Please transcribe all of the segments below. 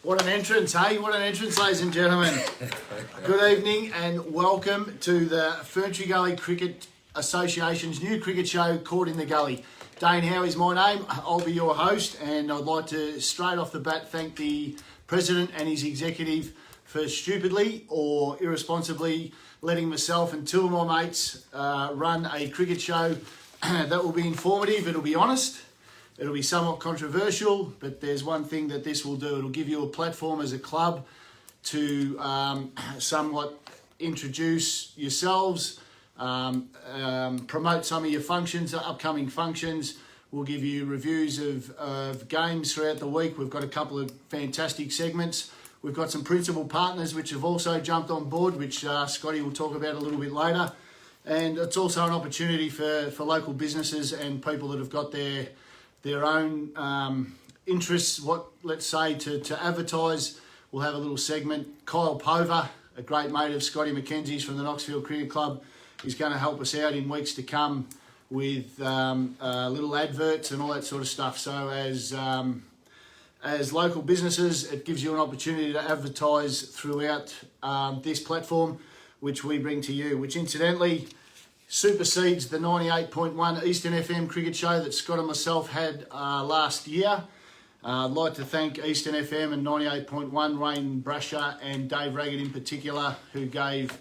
What an entrance, hey? What an entrance, ladies and gentlemen. Good evening and welcome to the Ferntree Gully Cricket Association's new cricket show, Caught in the Gully. Dane Howe is my name. I'll be your host, and I'd like to straight off the bat thank the President and his executive for stupidly or irresponsibly letting myself and two of my mates run a cricket show that will be informative, it'll be honest. It'll be somewhat controversial, but there's one thing that this will do. It'll give you a platform as a club to somewhat introduce yourselves, promote some of your functions, upcoming functions. We'll give you reviews of games throughout the week. We've got a couple of fantastic segments. We've got some principal partners which have also jumped on board, which Scotty will talk about a little bit later. And it's also an opportunity for local businesses and people that have got their own interests, let's say, to advertise. We'll have a little segment. Kyle Pover, a great mate of Scotty McKenzie's from the Knoxfield Cricket Club, is going to help us out in weeks to come with little adverts and all that sort of stuff. So as local businesses, it gives you an opportunity to advertise throughout this platform, which we bring to you, which incidentally supersedes the 98.1 Eastern FM cricket show that Scott and myself had last year. I'd like to thank Eastern FM and 98.1, Wayne Brasher and Dave Raggett in particular, who gave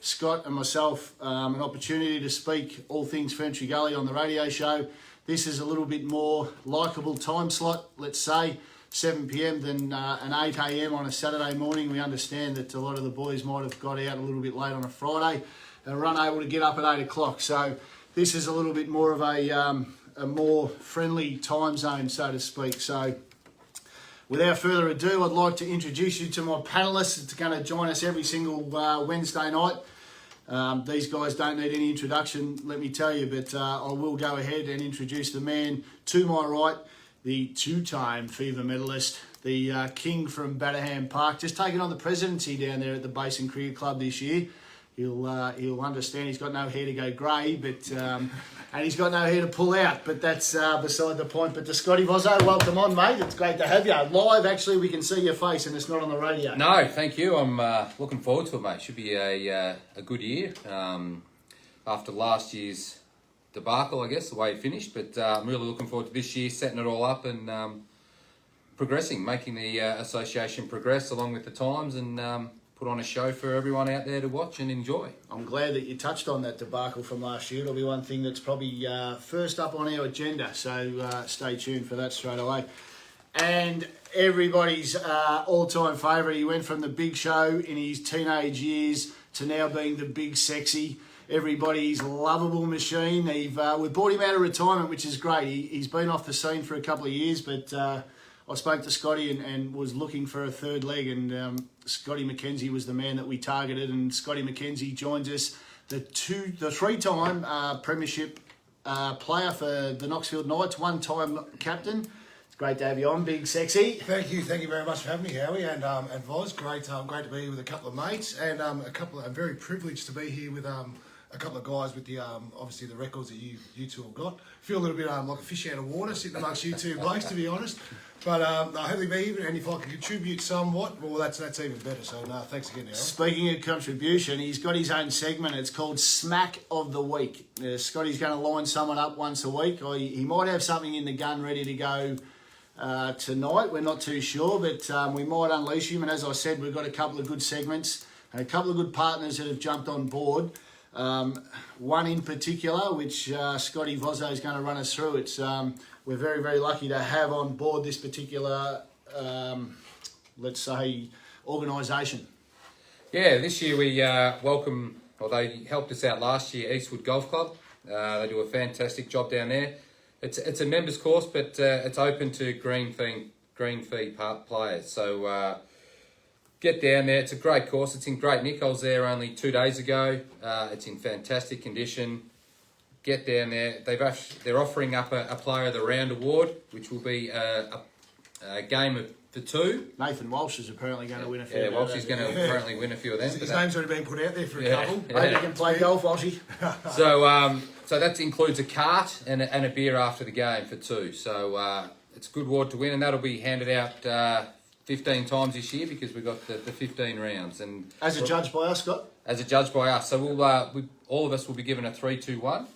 Scott and myself an opportunity to speak all things Ferntree Gully on the radio show. This is a little bit more likeable time slot, let's say, 7 p.m. than an 8 a.m. on a Saturday morning. We understand that a lot of the boys might have got out a little bit late on a Friday and were unable to get up at 8 o'clock. So this is a little bit more of a more friendly time zone, so to speak. So without further ado, I'd like to introduce you to my panellists that's going to join us every single Wednesday night. These guys don't need any introduction, let me tell you, but I will go ahead and introduce the man to my right, the two-time Fever medalist, the king from Batterham Park, just taking on the presidency down there at the Basin Cricket Club this year. He'll understand he's got no hair to go grey, but and he's got no hair to pull out, but that's beside the point. But to Scotty Vozzo, welcome on, mate. It's great to have you. Live, actually, we can see your face and it's not on the radio. No, thank you. I'm looking forward to it, mate. Should be a good year after last year's debacle, I guess, the way it finished. But I'm really looking forward to this year, setting it all up and progressing, making the association progress along with the times and put on a show for everyone out there to watch and enjoy. I'm glad that you touched on that debacle from last year. It'll be one thing that's probably first up on our agenda, so stay tuned for that straight away. And everybody's all-time favourite, he went from the big show in his teenage years to now being the big sexy, everybody's lovable machine. We brought him out of retirement, which is great. He's been off the scene for a couple of years, but I spoke to Scotty and was looking for a third leg, and Scotty McKenzie was the man that we targeted, and Scotty McKenzie joins us, the three-time premiership player for the Knoxfield Knights, one-time captain. It's great to have you on, big sexy. Thank you very much for having me, Howie, and Voz. Great to be here with a couple of mates, and I'm very privileged to be here with a couple of guys with the obviously the records that you two have got. Feel a little bit like a fish out of water sitting amongst you two blokes, to be honest. But hopefully be even, and if I can contribute somewhat, well, that's even better. So thanks again, Aaron. Speaking of contribution, he's got his own segment. It's called Smack of the Week. Scotty's going to line someone up once a week. He might have something in the gun ready to go tonight. We're not too sure, but we might unleash him. And as I said, we've got a couple of good segments and a couple of good partners that have jumped on board. One in particular, which Scotty Vozzo is going to run us through. We're very, very lucky to have on board this particular, let's say, organisation. Yeah, this year we welcome, well, they helped us out last year, Eastwood Golf Club. They do a fantastic job down there. It's a members course, but it's open to green fee players. So get down there. It's a great course. It's in great nick. I was there only 2 days ago. It's in fantastic condition. Get down there. They're offering up a Player of the Round award, which will be a game of the two. Nathan Walsh is apparently going to win a few. Yeah, Walsh is going to apparently win a few of them. His name's already been put out there for a couple. Maybe he can play golf, Walshy. So that includes a cart and a beer after the game for two. So it's a good award to win, and that'll be handed out 15 times this year because we got the 15 rounds. And As a judge by us, Scott? as a judge by us. So all of us will be given a 3-2-1,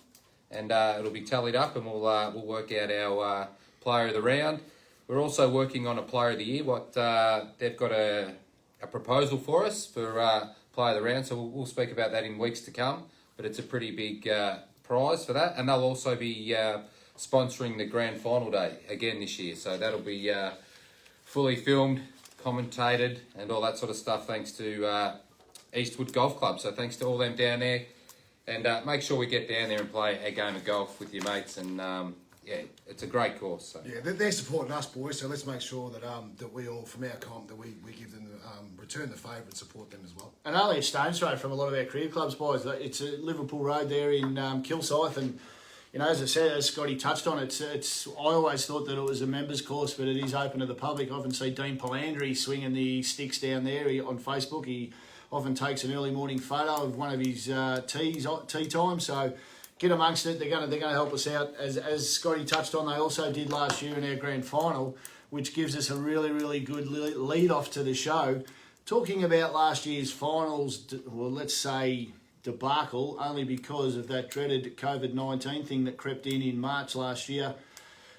and it'll be tallied up, and we'll work out our player of the round. We're also working on a player of the year. They've got a proposal for us for player of the round, so we'll speak about that in weeks to come. But it's a pretty big prize for that, and they'll also be sponsoring the grand final day again this year. So that'll be fully filmed, commentated, and all that sort of stuff. Thanks to Eastwood Golf Club. So thanks to all them down there, and make sure we get down there and play a game of golf with your mates. And yeah, it's a great course. So. Yeah, they're supporting us, boys. So let's make sure that that we all, from our comp, that we give them return the favour and support them as well. And only a stone's throw from a lot of our career clubs, boys. It's a Liverpool Road there in Kilsyth, and you know, as I said, as Scotty touched on, it's. I always thought that it was a members' course, but it is open to the public. I often see Dean Palandri swinging the sticks down there on Facebook. He often takes an early morning photo of one of his tee time. So get amongst it. They're going to help us out. As Scotty touched on, they also did last year in our grand final, which gives us a really, really good lead off to the show. Talking about last year's finals, well, let's say debacle, only because of that dreaded COVID-19 thing that crept in March last year.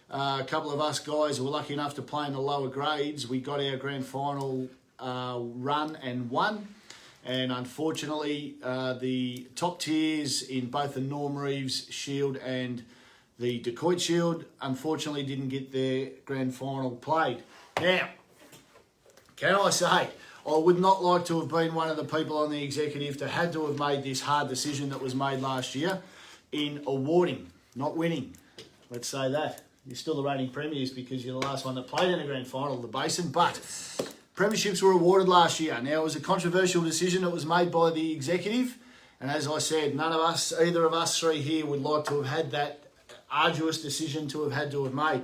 A couple of us guys were lucky enough to play in the lower grades. We got our grand final run and won. And unfortunately, the top tiers in both the Norm Reeves Shield and the Decoit Shield, unfortunately, didn't get their grand final played. Now, can I say, I would not like to have been one of the people on the executive that had to have made this hard decision that was made last year in awarding, not winning. Let's say that. You're still the reigning premiers because you're the last one that played in a grand final of the Basin, but premierships were awarded last year. Now, it was a controversial decision that was made by the executive, and as I said, either of us three here would like to have had that arduous decision to have made.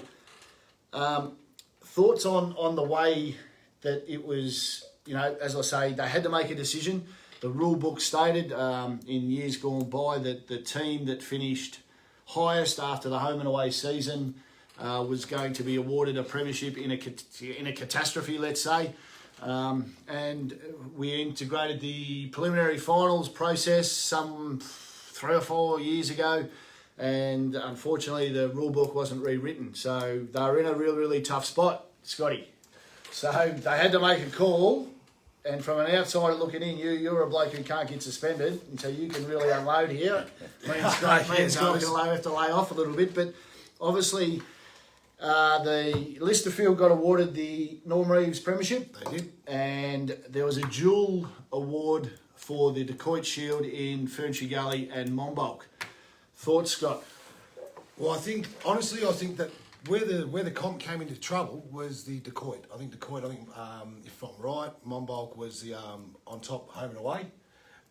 Thoughts on the way that it was, you know, as I say, they had to make a decision. The rule book stated in years gone by that the team that finished highest after the home and away season was going to be awarded a premiership in a catastrophe, let's say. And we integrated the preliminary finals process some 3 or 4 years ago, and unfortunately the rule book wasn't rewritten. So they were in a really tough spot, Scotty. So they had to make a call, and from an outsider looking in, you're a bloke who can't get suspended, and so you can really unload here. Me and Scott have to lay off a little bit, but obviously the Listerfield got awarded the Norm Reeves Premiership. They did. And there was a dual award for the Decoit Shield in Ferntree Gully and Monbulk. Thoughts, Scott? Well, I think that where the comp came into trouble was the Decoit. I think, if I'm right, Monbulk was the on top home and away.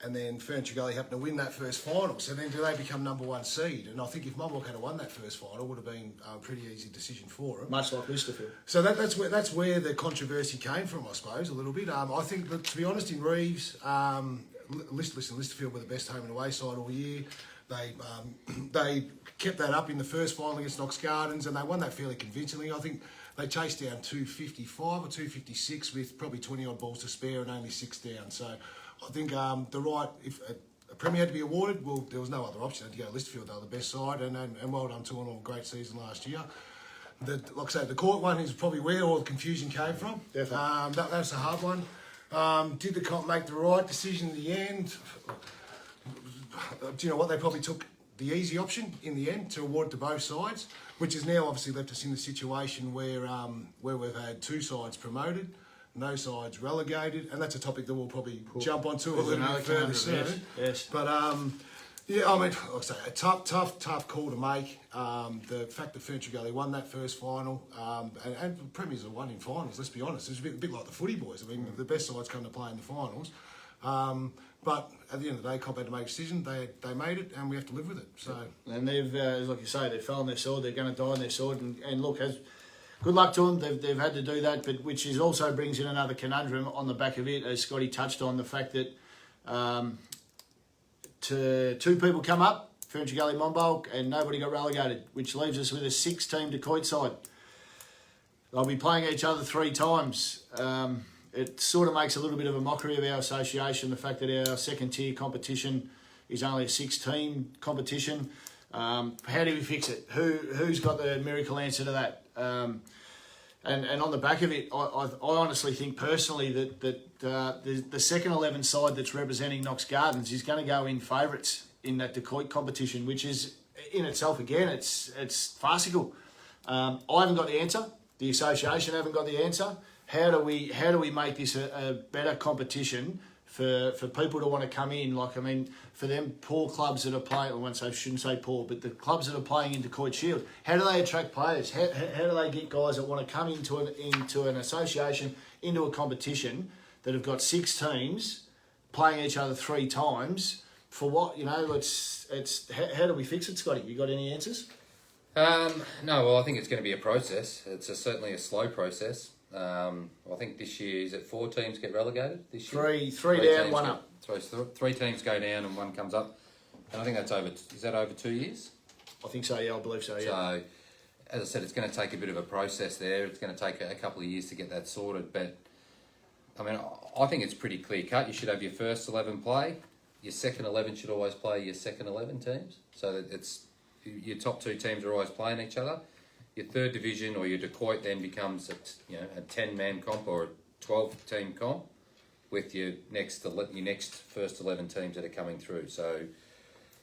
And then Ferntree Gully happened to win that first final. So then do they become number one seed? And I think if Monbulk had won that first final, it would have been a pretty easy decision for them. Much like Listerfield. So that's where the controversy came from, I suppose, a little bit. I think that, to be honest, in Reeves, Listerfield were the best home and away side all year. They kept that up in the first final against Knox Gardens, and they won that fairly convincingly. I think they chased down 255 or 256 with probably 20 odd balls to spare and only 6 down. So I think if a Premier had to be awarded, well, there was no other option. They had to go to Listerfield. They were the best side, and well done to them. A great season last year. Like I say, the court one is probably where all the confusion came from. Definitely. That's a hard one. Did the comp make the right decision in the end? Do you know what? They probably took the easy option in the end to award to both sides, which has now obviously left us in the situation where we've had 2 sides promoted, no sides relegated, and that's a topic that we'll probably jump onto a little bit further soon. Yes. But yeah, I mean, like I say, a tough call to make. The fact that Ferntree Gully won that first final, and Premiers have won in finals. Let's be honest, it's a bit like the footy boys. I mean, the best sides come to play in the finals. But at the end of the day, Comp had to make a decision. They made it, and we have to live with it. So, and they've, like you say, they fell on their sword. They're going to die on their sword. And look, good luck to them. They've had to do that, but which is also brings in another conundrum on the back of it, as Scotty touched on, the fact that two people come up, Ferntree Gully, Monbulk, and nobody got relegated, which leaves us with a 6-team Decoit side. They'll be playing each other 3 times. It sort of makes a little bit of a mockery of our association, the fact that our second tier competition is only a 6-team competition. How do we fix it? Who's got the miracle answer to that? And on the back of it, I honestly think personally that the second 11 side that's representing Knox Gardens is going to go in favourites in that Decoit competition, which is in itself, again, it's farcical. I haven't got the answer. The association haven't got the answer. How do we make this a better competition for people to want to come in? Like, I mean, for them poor clubs that are playing, I shouldn't say poor, but the clubs that are playing in Decoit Shield, how do they attract players? How do they get guys that want to come into an association, into a competition that have got 6 teams playing each other 3 times? For what? It's how do we fix it, Scotty? You got any answers? No, well, I think it's going to be a process. It's certainly a slow process. I think this year, is it 4 teams get relegated this year? Three down, 1 up. 3 teams go down and 1 comes up. And I think that's is that over 2 years? I think so, yeah, I believe so, yeah. So, as I said, it's going to take a bit of a process there. It's going to take a couple of years to get that sorted. But, I mean, I think it's pretty clear cut. You should have your first 11 play. Your second 11 should always play your second 11 teams. So that it's your top 2 teams are always playing each other. Your third division or your Decoit then becomes a 10-man comp or a 12-team comp with your next first 11 teams that are coming through. So,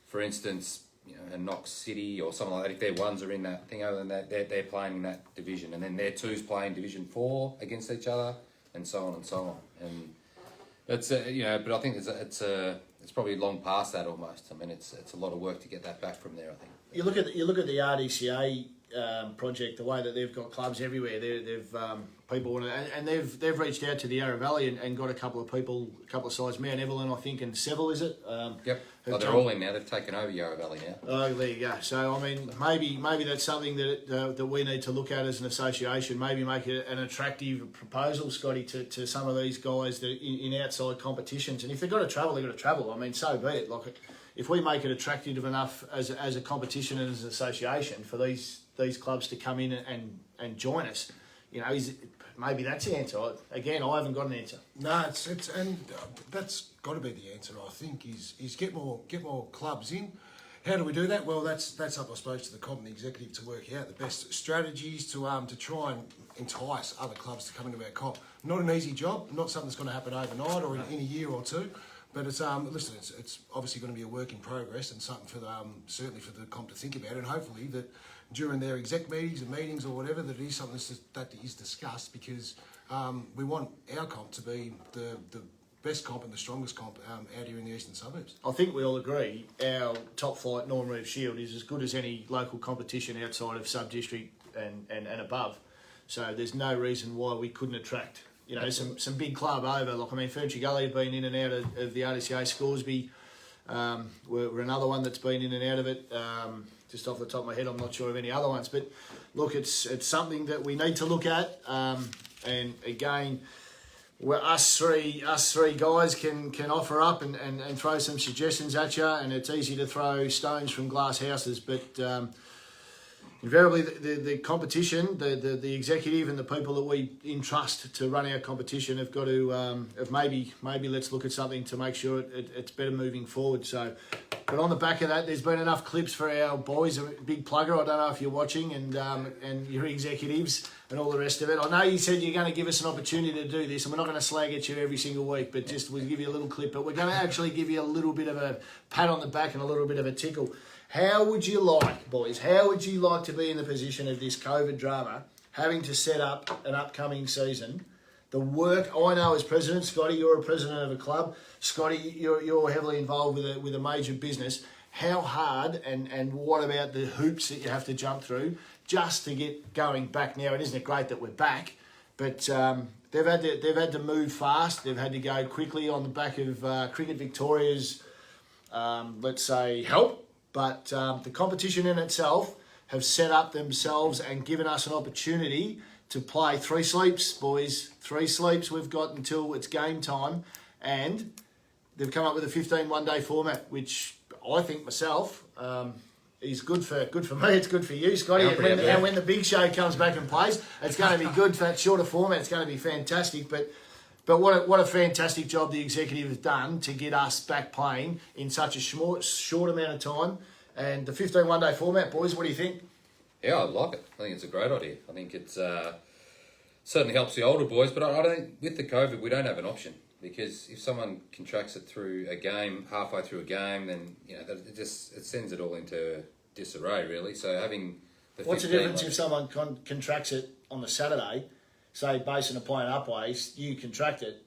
for instance, a Knox City or something like that, if their ones are in that thing, other than that, they're playing in that division, and then their 2's playing Division 4 against each other, and so on and so on. And it's but I think it's probably long past that almost. I mean, it's a lot of work to get that back from there, I think. You look at the RDCA project, the way that they've got clubs everywhere. They've people want to, and they've reached out to the Yarra Valley and got a couple of sides, Mount Evelyn, I think, and Seville, is it? Yep. Well, they're all in now. They've taken over Yarra Valley now. Oh, there you go. So I mean, maybe that's something that we need to look at as an association. Maybe make it an attractive proposal, Scotty, to some of these guys that in outside competitions. And if they've got to travel, they've got to travel. I mean, so be it. Like, if we make it attractive enough as a competition and as an association for these clubs to come in and join us, maybe that's the answer. Again, I haven't got an answer. No, that's got to be the answer. I think is get more clubs in. How do we do that? Well, that's up, I suppose, to the comp and the executive to work out the best strategies to try and entice other clubs to come into our comp. Not an easy job. Not something that's going to happen overnight or in a year or 2. But it's obviously going to be a work in progress and something for certainly for the comp to think about, and hopefully that during their exec meetings or whatever, that it is something that is discussed, because we want our comp to be the best comp and the strongest comp out here in the eastern suburbs. I think we all agree our top flight Northern Reef Shield is as good as any local competition outside of sub-district and above. So there's no reason why we couldn't attract some big club over. Like, I mean, Ferntree Gully have been in and out of the RDCA. Scoresby we're another one that's been in and out of it. Just off the top of my head, I'm not sure of any other ones. But look, it's something that we need to look at. And again, us three guys can offer up and throw some suggestions at you. And it's easy to throw stones from glass houses, but invariably, the competition, the executive and the people that we entrust to run our competition have got to, maybe let's look at something to make sure it's better moving forward. So, but on the back of that, there's been enough clips for our boys. A big plugger. I don't know if you're watching and your executives and all the rest of it. I know you said you're going to give us an opportunity to do this, and we're not going to slag at you every single week, but just we'll give you a little clip. But we're going to actually give you a little bit of a pat on the back and a little bit of a tickle. How would you like, boys, to be in the position of this COVID drama, having to set up an upcoming season? The work, I know as president, Scotty, you're a president of a club. Scotty, you're heavily involved with a major business. How hard and what about the hoops that you have to jump through just to get going back now? And isn't it great that we're back? But they've had to move fast. They've had to go quickly on the back of Cricket Victoria's, let's say, help. But the competition in itself have set up themselves and given us an opportunity to play 3 sleeps, boys. 3 sleeps we've got until it's game time. And they've come up with a 15 one-day format, which I think myself, is good for me. It's good for you, Scotty. Yeah, And pretty happy. when the big show comes back and plays, it's going to be good for that shorter format. It's going to be fantastic. But what a fantastic job the executive has done to get us back playing in such a short amount of time. And the 15 one-day format, boys, what do you think? Yeah, I like it. I think it's a great idea. I think it's certainly helps the older boys, but I don't think with the COVID we don't have an option, because if someone contracts it through a game, halfway through a game, then it sends it all into disarray really. So having the What's the 15, difference if someone contracts it on the Saturday, say Basin are playing Upways, you contract it,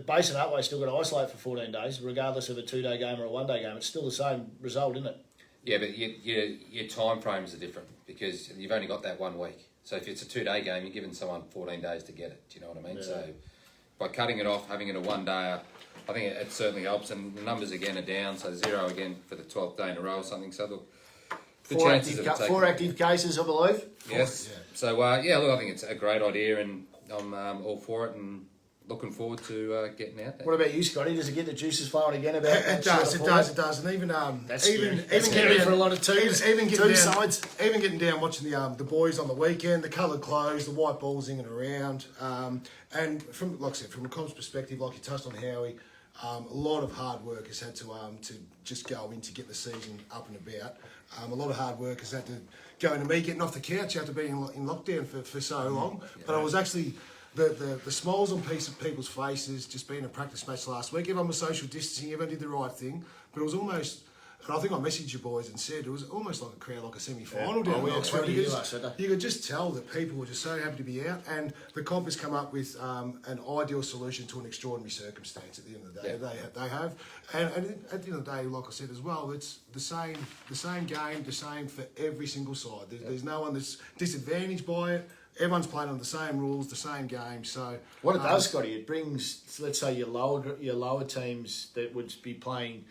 Basin and Upway still got to isolate for 14 days, regardless of a 2-day game or a 1-day game. It's still the same result, isn't it? Yeah, but your time frames are different because you've only got that 1 week. So if it's a 2-day game, you're giving someone 14 days to get it. Do you know what I mean? Yeah. So by cutting it off, having it a 1-day, I think it certainly helps. And the numbers again are down, so 0 again for the 12th day in a row or something. So look, Four active cases, I believe. Yes. Yeah. So look, I think it's a great idea, and I'm all for it, and looking forward to getting out there. What about you, Scotty? Does it get the juices flowing again about It does, and even That's even scary. That's even scary getting for a lot of teams. even Two getting down, sides. even getting down watching the boys on the weekend, the coloured clothes, the white balls in and around, and from like I said, from a comms perspective, like you touched on Howie, a lot of hard work has had to just go in to get the season up and about. A lot of hard work has had to go into me getting off the couch after being in lockdown for so long, but I was actually. The smiles on people's faces, just being a practice match last week. Everyone was social distancing, everyone did the right thing, but it was almost, and I think I messaged you boys and said, it was almost like a crowd, like a semi-final down we in Oxford. had 20 last Saturday. You could just tell that people were just so happy to be out, and the comp has come up with an ideal solution to an extraordinary circumstance at the end of the day. Yeah. They have, and at the end of the day, like I said as well, it's the same game, the same for every single side. There's no one that's disadvantaged by it. Everyone's playing on the same rules, the same game. So What it does, Scotty, it brings, let's say, your lower teams that would be playing,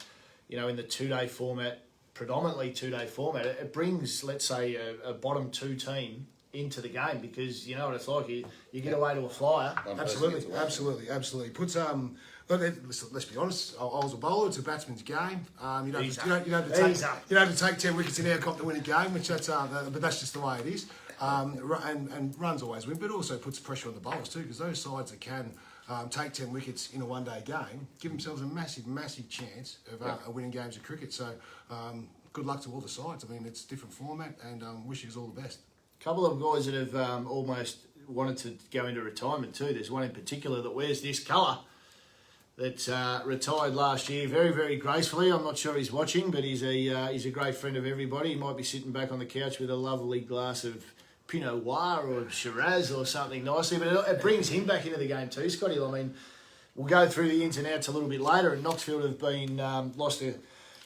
in the 2-day format, predominantly 2-day format. It brings, let's say, a bottom 2 team into the game, because you know what it's like. You get away to a flyer. Absolutely. Puts let's be honest. I was a bowler. It's a batsman's game. You don't have to take 10 wickets in our comp to win a game, which but that's just the way it is. And runs always win, but also puts pressure on the bowlers too, because those sides that can take 10 wickets in a 1-day game give themselves a massive chance of winning games of cricket. So good luck to all the sides. I mean, it's a different format, and wish you all the best. A couple of guys that have almost wanted to go into retirement too. There's one in particular that wears this colour that retired last year very, very gracefully. I'm not sure he's watching, but he's a great friend of everybody. He might be sitting back on the couch with a lovely glass of Pinot Noir or Shiraz or something nicely, but it brings him back into the game too, Scotty. I mean, we'll go through the ins and outs a little bit later, and Knoxfield have been lost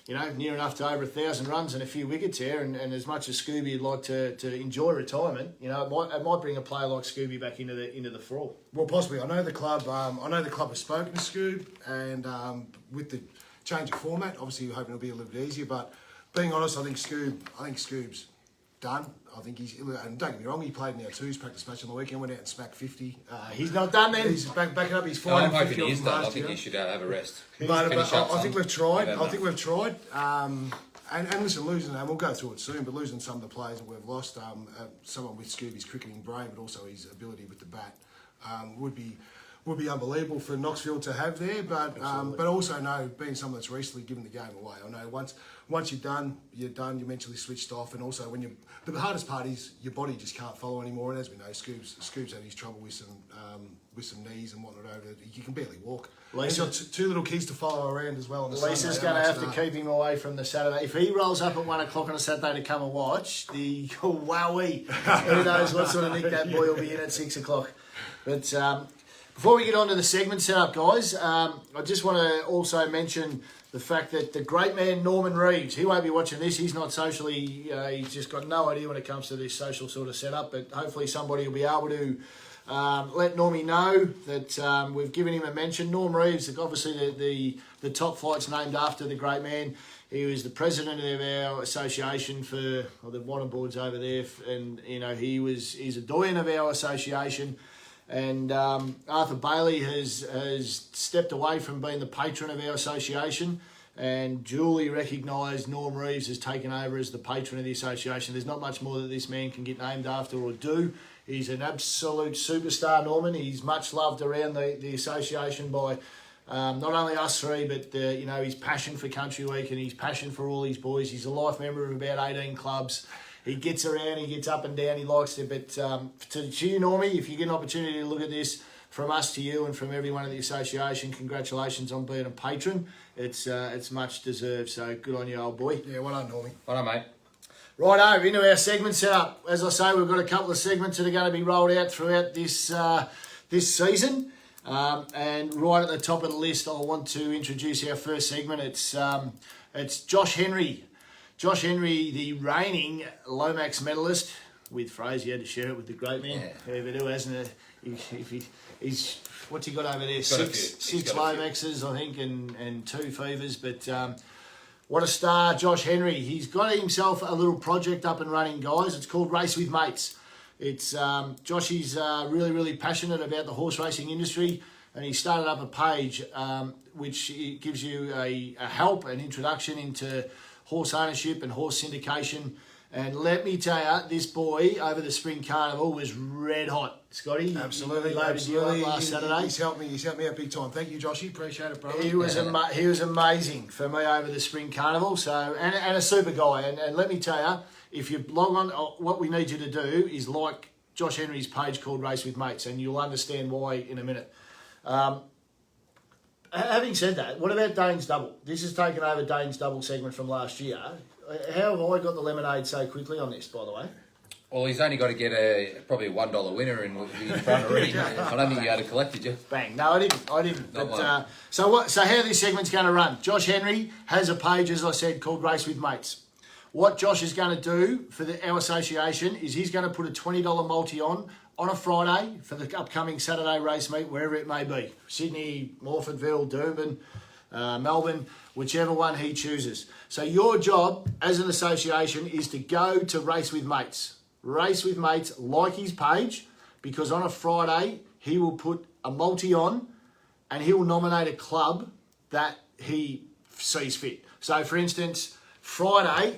near enough to over 1,000 runs and a few wickets here, and as much as Scooby would like to enjoy retirement, it might bring a player like Scooby back into the fray. Well, possibly. I know the club. Has spoken to Scoob, and with the change of format, obviously we're hoping it'll be a little bit easier. But being honest, I think Scoob's done. I think and don't get me wrong, he played in our 2s practice match on the weekend, went out and smacked 50. He's not done then. He's backing up his No, I'm 5 hoping 50 he is off done. I last think year. he should have a rest. But I think we've tried. We've tried. And listen, losing, and we'll go through it soon, but losing some of the players that we've lost, someone with Scooby's cricketing brain, but also his ability with the bat, would be unbelievable for Knoxfield to have there. But also being someone that's recently given the game away. I know once you're done. You're mentally switched off, and also the hardest part is your body just can't follow anymore. And as we know, Scoob's had his trouble with some knees and whatnot over. He can barely walk. He's got 2 little kids to follow around as well. Lisa's going to have to keep him away from the Saturday. If he rolls up at 1 o'clock on a Saturday to come and watch, wowee, who knows what sort of nick that boy will be in at 6 o'clock. But before we get on to the segment setup, guys, I just want to also mention the fact that the great man Norman Reeves, he won't be watching this. He's not socially, he's just got no idea when it comes to this social sort of setup, but hopefully somebody will be able to let Normie know that we've given him a mention. Norm Reeves, obviously the top flight's named after the great man. He was the president of our association for the water boards over there, and he's a doyen of our association. And Arthur Bailey has stepped away from being the patron of our association, and duly recognised Norm Reeves has taken over as the patron of the association. There's not much more that this man can get named after or do. He's an absolute superstar, Norman. He's much loved around the association by not only us three, but his passion for Country Week and his passion for all his boys. He's a life member of about 18 clubs. He gets around, he gets up and down, he likes to. But to you, Normie, if you get an opportunity to look at this, from us to you and from everyone at the association, congratulations on being a patron. It's much deserved, so good on you, old boy. Yeah, well done, Normie. Well done, mate. Righto, into our segment setup. As I say, we've got a couple of segments that are going to be rolled out throughout this season. And right at the top of the list, I want to introduce our first segment. It's Josh Henry. Josh Henry, the reigning Lomax medalist, with Fraser. You had to share it with the great man. Yeah, but who hasn't it? He's what's he got over there? Six Lomaxes, I think, and 2 fevers. But what a star, Josh Henry. He's got himself a little project up and running, guys. It's called Race with Mates. It's Joshy's really, really passionate about the horse racing industry, and he started up a page which gives you a help, an introduction into horse ownership and horse syndication. And let me tell you, this boy over the Spring Carnival was red hot. Scotty, absolutely, loaded you up last Saturday. He's helped me out big time. Thank you, Joshy. Appreciate it, brother. He was amazing for me over the Spring Carnival. So and a super guy. And let me tell you, if you log on, what we need you to do is like Josh Henry's page called Race with Mates, and you'll understand why in a minute. Having said that, what about Dane's Double? This has taken over Dane's Double segment from last year. How have I got the lemonade so quickly on this, by the way? Well, he's only got to get probably a $1 winner in front already. I don't think you had to collect, did you? Bang! No, I didn't. But, so how this segment's going to run? Josh Henry has a page, as I said, called Race with Mates. What Josh is going to do for our association is he's going to put a $20 multi on a Friday for the upcoming Saturday race meet, wherever it may be. Sydney, Morfordville, Doomben, Melbourne, whichever one he chooses. So your job as an association is to go to Race with Mates. Race with Mates, like his page, because on a Friday he will put a multi on and he will nominate a club that he sees fit. So for instance, Friday,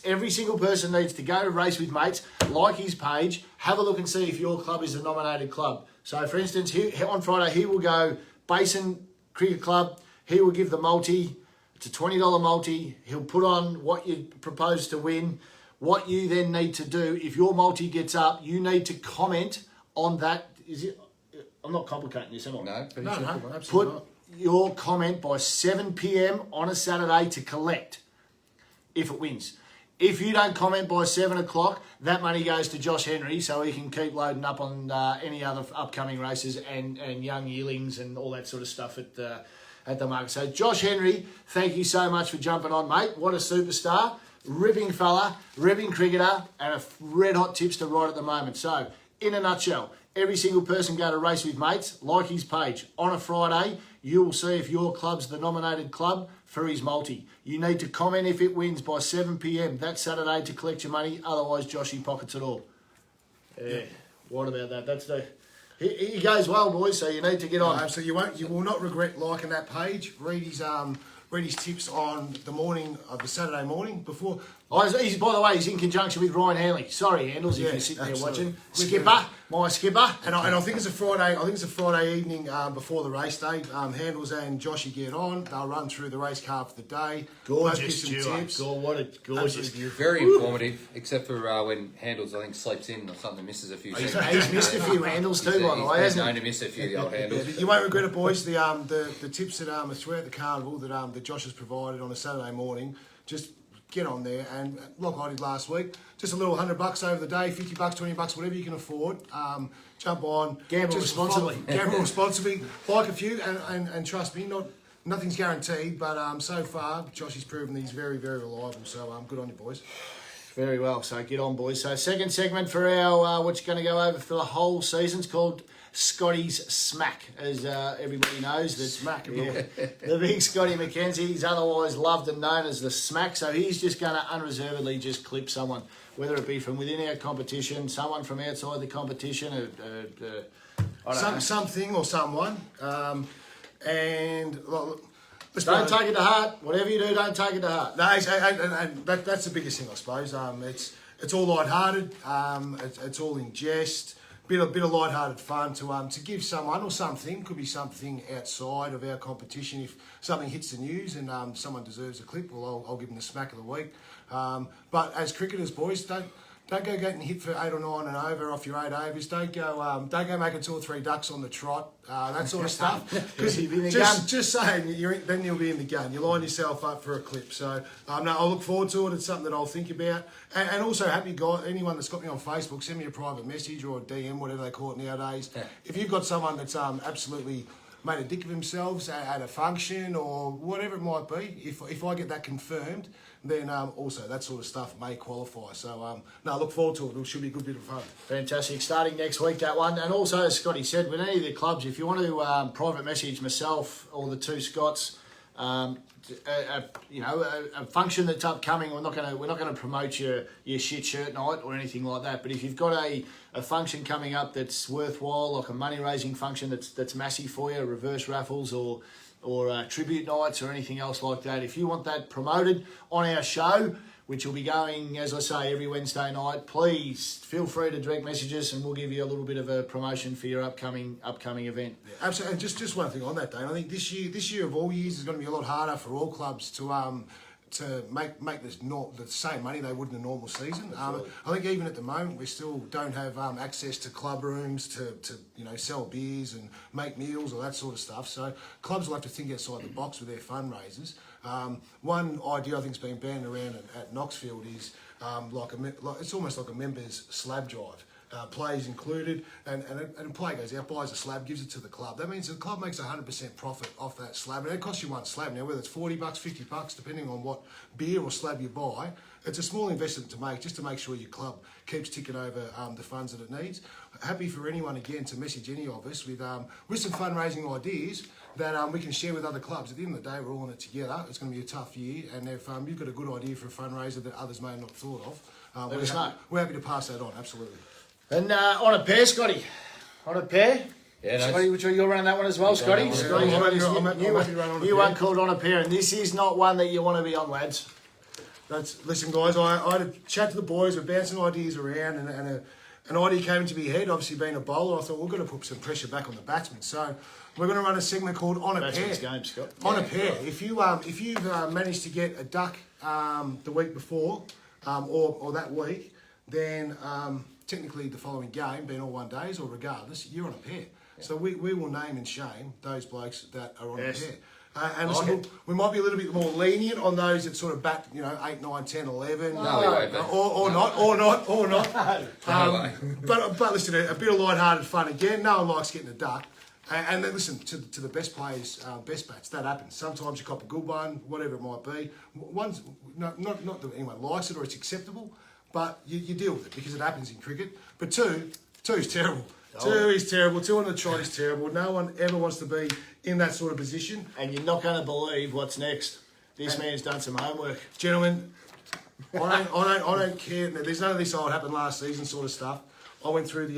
every single person needs to go to Race with Mates, like his page, have a look and see if your club is a nominated club. So for instance, on Friday he will go Basin Cricket Club, he will give the multi, it's a $20 multi, he'll put on what you propose to win. What you then need to do, if your multi gets up, you need to comment on that. I'm not complicating this, am I? No, absolutely Put not. your comment by 7 p.m. on a Saturday to collect if it wins. If you don't comment by 7 o'clock, that money goes to Josh Henry so he can keep loading up on any other upcoming races and young yearlings and all that sort of stuff at the market. So Josh Henry, thank you so much for jumping on, mate. What a superstar. Ripping fella, ripping cricketer, and a red hot tipster right at the moment. So, in a nutshell, every single person go to Race with Mates, like his page. On a Friday, you will see if your club's the nominated club for his multi. You need to comment if it wins by 7 p.m. that Saturday to collect your money, otherwise Joshy pockets it all. Yeah, what about that? That's he goes well, boys, so you need to get on. So you will not regret liking that page. Read his tips on the morning of the Saturday morning before. By the way, he's in conjunction with Ryan Hanley. Sorry, Handles, if you're sitting there watching. Skipper, my skipper. And I think it's a Friday. I think it's a Friday evening before the race day. Handles and Joshy get on. They'll run through the race car for the day. Gorgeous tips. What a gorgeous. Very informative, except for when Handles, I think, sleeps in or something, misses a few seconds. He's missed a few handles too, by the way, hasn't he? Known to miss a few of the old handles. Yeah, you won't regret it, boys. The tips that are throughout the carnival that Josh has provided on a Saturday morning, just get on there, and like I did last week, just a little $100 over the day, $50, $20, whatever you can afford. Jump on, gamble responsibly. Gamble responsibly, like a few, and trust me, nothing's guaranteed, but so far Josh has proven that he's very, very reliable. So good on you, boys. Very well. So get on, boys. So second segment for our what's going to go over for the whole season's called Scotty's Smack, as everybody knows. The Smack. The big Scotty McKenzie. He's otherwise loved and known as the Smack. So he's just going to unreservedly just clip someone, whether it be from within our competition, someone from outside the competition, something or someone. And Don't take it to heart. Whatever you do, don't take it to heart. No, and that's the biggest thing, I suppose. It's all light-hearted. It's all in jest. Bit of light-hearted fun to give someone or something. Could be something outside of our competition. If something hits the news and someone deserves a clip, well, I'll give them the smack of the week. But as cricketers, boys, don't go getting hit for 8 or 9 and over off your 8 overs. Don't go making 2 or 3 ducks on the trot. That sort of stuff. Because just saying, then you'll be in the gun. You line yourself up for a clip. So no, I'll look forward to it. It's something that I'll think about. And also, happy guy. Anyone that's got me on Facebook, send me a private message or a DM, whatever they call it nowadays. Yeah. If you've got someone that's absolutely made a dick of themselves at a function or whatever it might be, if I get that confirmed, then also that sort of stuff may qualify. So, no, look forward to it. It should be a good bit of fun. Fantastic. Starting next week, that one. And also, as Scotty said, with any of the clubs, if you want to private message myself or the 2 Scots, a function that's upcoming, we're not going to promote your shit shirt night or anything like that. But if you've got a function coming up that's worthwhile, like a money raising function that's massive for you, reverse raffles or tribute nights or anything else like that, if you want that promoted on our show, which will be going, as I say, every Wednesday night, please feel free to direct message us and we'll give you a little bit of a promotion for your upcoming event. Yeah, absolutely. And just one thing on that, Dane. I think this year of all years is going to be a lot harder for all clubs to make the same money they would in a normal season. I think even at the moment we still don't have access to club rooms to sell beers and make meals or that sort of stuff. So clubs will have to think outside the box with their fundraisers. One idea I think has been bandied around at Knoxfield is it's almost like a members slab drive. Players included, and a player goes out, buys a slab, gives it to the club. That means the club makes 100% profit off that slab, and it costs you one slab. Now, whether it's $40, $50, depending on what beer or slab you buy, it's a small investment to make just to make sure your club keeps ticking over the funds that it needs. Happy for anyone again to message any of us with some fundraising ideas that we can share with other clubs. At the end of the day, we're all in it together. It's going to be a tough year, and if you've got a good idea for a fundraiser that others may not have thought of, we're happy to pass that on. Absolutely. And on a pair, Scotty. On a pair. Yeah, no, Scotty, which you'll run that one as well, Scotty. Scotty's got his new one called On a Pair, and this is not one that you want to be on, lads. Listen, guys, I had a chat to the boys, we're bouncing ideas around, and an idea came into my head. Obviously, being a bowler, I thought we're going to put some pressure back on the batsman. So we're going to run a segment called On a Batsman's Pair. Game, Scott. On a pair. If you've managed to get a duck the week before or that week, then technically the following game, being all 1 days or regardless, you're on a pair. Yeah. So we will name and shame those blokes that are on a pair. And listen, we might be a little bit more lenient on those that sort of bat, 8, 9, 10, 11. No, we won't be. Or not. No But listen, a bit of light-hearted fun again. No one likes getting a duck. And then listen, to the best players, best bats, that happens. Sometimes you cop a good one, whatever it might be. One's not that anyone likes it or it's acceptable, but you deal with it because it happens in cricket. But two is terrible. Two is terrible. 2 on the trot is terrible. No one ever wants to be in that sort of position. And you're not going to believe what's next. This man's done some homework. Gentlemen, I don't care. There's none of this happened last season sort of stuff. I went through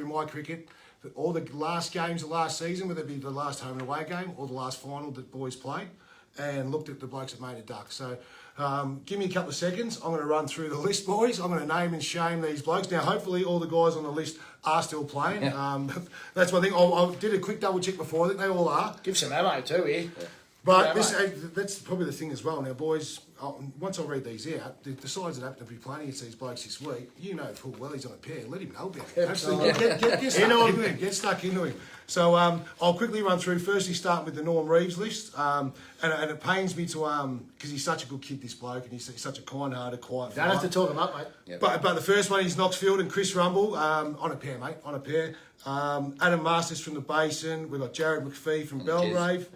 my cricket, all the last games of last season, whether it be the last home and away game or the last final that boys played, and looked at the blokes that made a duck. So give me a couple of seconds. I'm going to run through the list, boys. I'm going to name and shame these blokes. Now, hopefully, all the guys on the list are still playing. Yeah. That's one thing. I did a quick double check before. I think they all are. Give some ammo too here. Yeah. But that's probably the thing as well. Now, boys, once I read these out, the sides that happen to be playing against these blokes this week, you know full well he's on a pair. Let him know about it. Absolutely. Get stuck into him. Get stuck into him. So I'll quickly run through. Firstly, start with the Norm Reeves list. And it pains me to, because he's such a good kid, this bloke, and he's such a kind-hearted, quiet Don't have to talk him up, mate. Yep. But the first one is Knoxfield and Chris Rumble. On a pair, mate. On a pair. Adam Masters from the Basin. We've got Jared McPhee from Belgrave.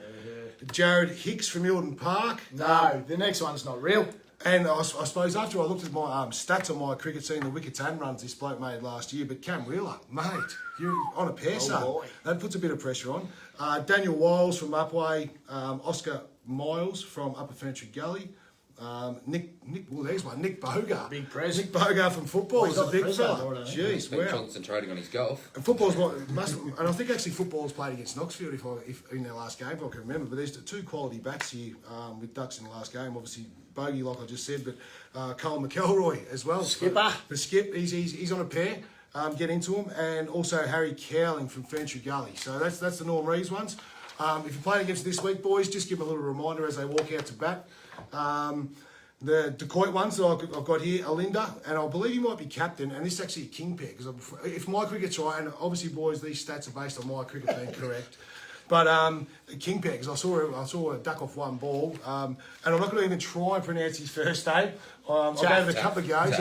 Jared Hicks from Eildon Park. No, the next one's not real. And I suppose after I looked at my stats on my cricket scene, the wickets and runs this bloke made last year, but Cam Wheeler, mate, you're on a pair, son. Boy. That puts a bit of pressure on. Daniel Wiles from Upway, Oscar Miles from Upper Ferntree Gully, There's one. Nick Bogar. Big press. Nick Bogar from football Well, is he's a got the big press fella. out, don't he? Jeez, He's been wow. concentrating on his golf. And football's and I think actually football's played against Knoxfield if in their last game, if I can remember. But there's two quality bats here with Ducks in the last game. Obviously, Bogey, like I just said, but Cole McElroy as well. Skipper. The skip, he's on a pair. Get into him, and also Harry Cowling from Ferntree Gully. So that's the Norm Reeves ones. If you're playing against this week, boys, just give them a little reminder as they walk out to bat. The Decoit ones that I've got here, Alinda, and I believe he might be captain, and this is actually a king pair, because if my cricket's right, and obviously, boys, these stats are based on my cricket being correct, but king pair, because I saw a duck off one ball, and I'm not going to even try and pronounce his first name. I gave it a couple of goes,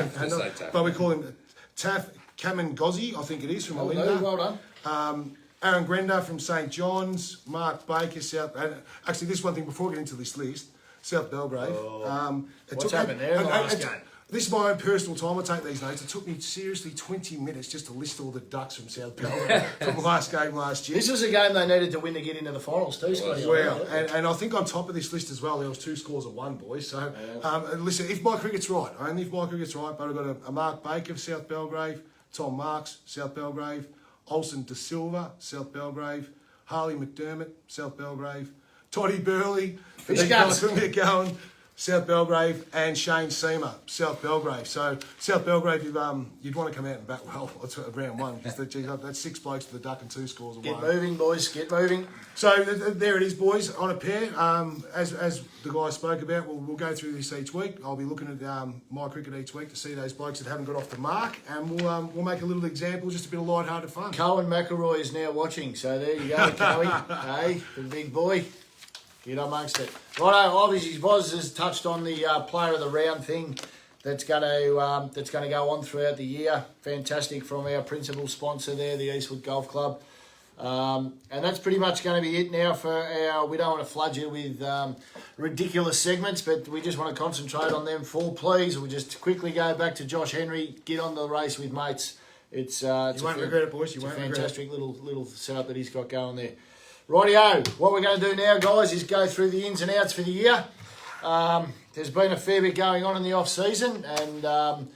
but we call him Taff Kamengozzi, I think it is, from Alinda. Well done. Aaron Grenda from St John's, Mark Baker, South. And actually, this one thing before I get into this list, South Belgrave. What's happened there in the last game? This is my own personal time. I take these notes. It took me seriously 20 minutes just to list all the Ducks from South Belgrave from the last game last year. This was a game they needed to win to get into the finals too, Scotty. Well, and I think on top of this list as well, there was 2 scores of 1, boys. So, listen, if my cricket's right, only if my cricket's right, but I've got a Mark Baker of South Belgrave, Tom Marks, South Belgrave, Olsen De Silva, South Belgrave, Harley McDermott, South Belgrave, Toddy Burley, going, South Belgrave, and Shane Seamer, South Belgrave. So South Belgrave, you'd want to come out and bat well at round 1. That's 6 blokes to the duck and 2 scores of 1. Get moving, boys. Get moving. So there it is, boys, on a pair. As the guys spoke about, we'll go through this each week. I'll be looking at my cricket each week to see those blokes that haven't got off the mark, and we'll make a little example, just a bit of light-hearted fun. Cohen McElroy is now watching, so there you go, Cowie. Hey, the big boy. Get amongst it. Righto, obviously Voz has touched on the player of the round thing that's going to go on throughout the year. Fantastic from our principal sponsor there, the Eastwood Golf Club. And that's pretty much going to be it now for our... We don't want to flood you with ridiculous segments, but we just want to concentrate on them 4, please. We'll just quickly go back to Josh Henry, get on the race with mates. It's you won't regret it, boys. You won't regret it. Fantastic little setup that he's got going there. Rightio, what we're going to do now, guys, is go through the ins and outs for the year. There's been a fair bit going on in the off-season, and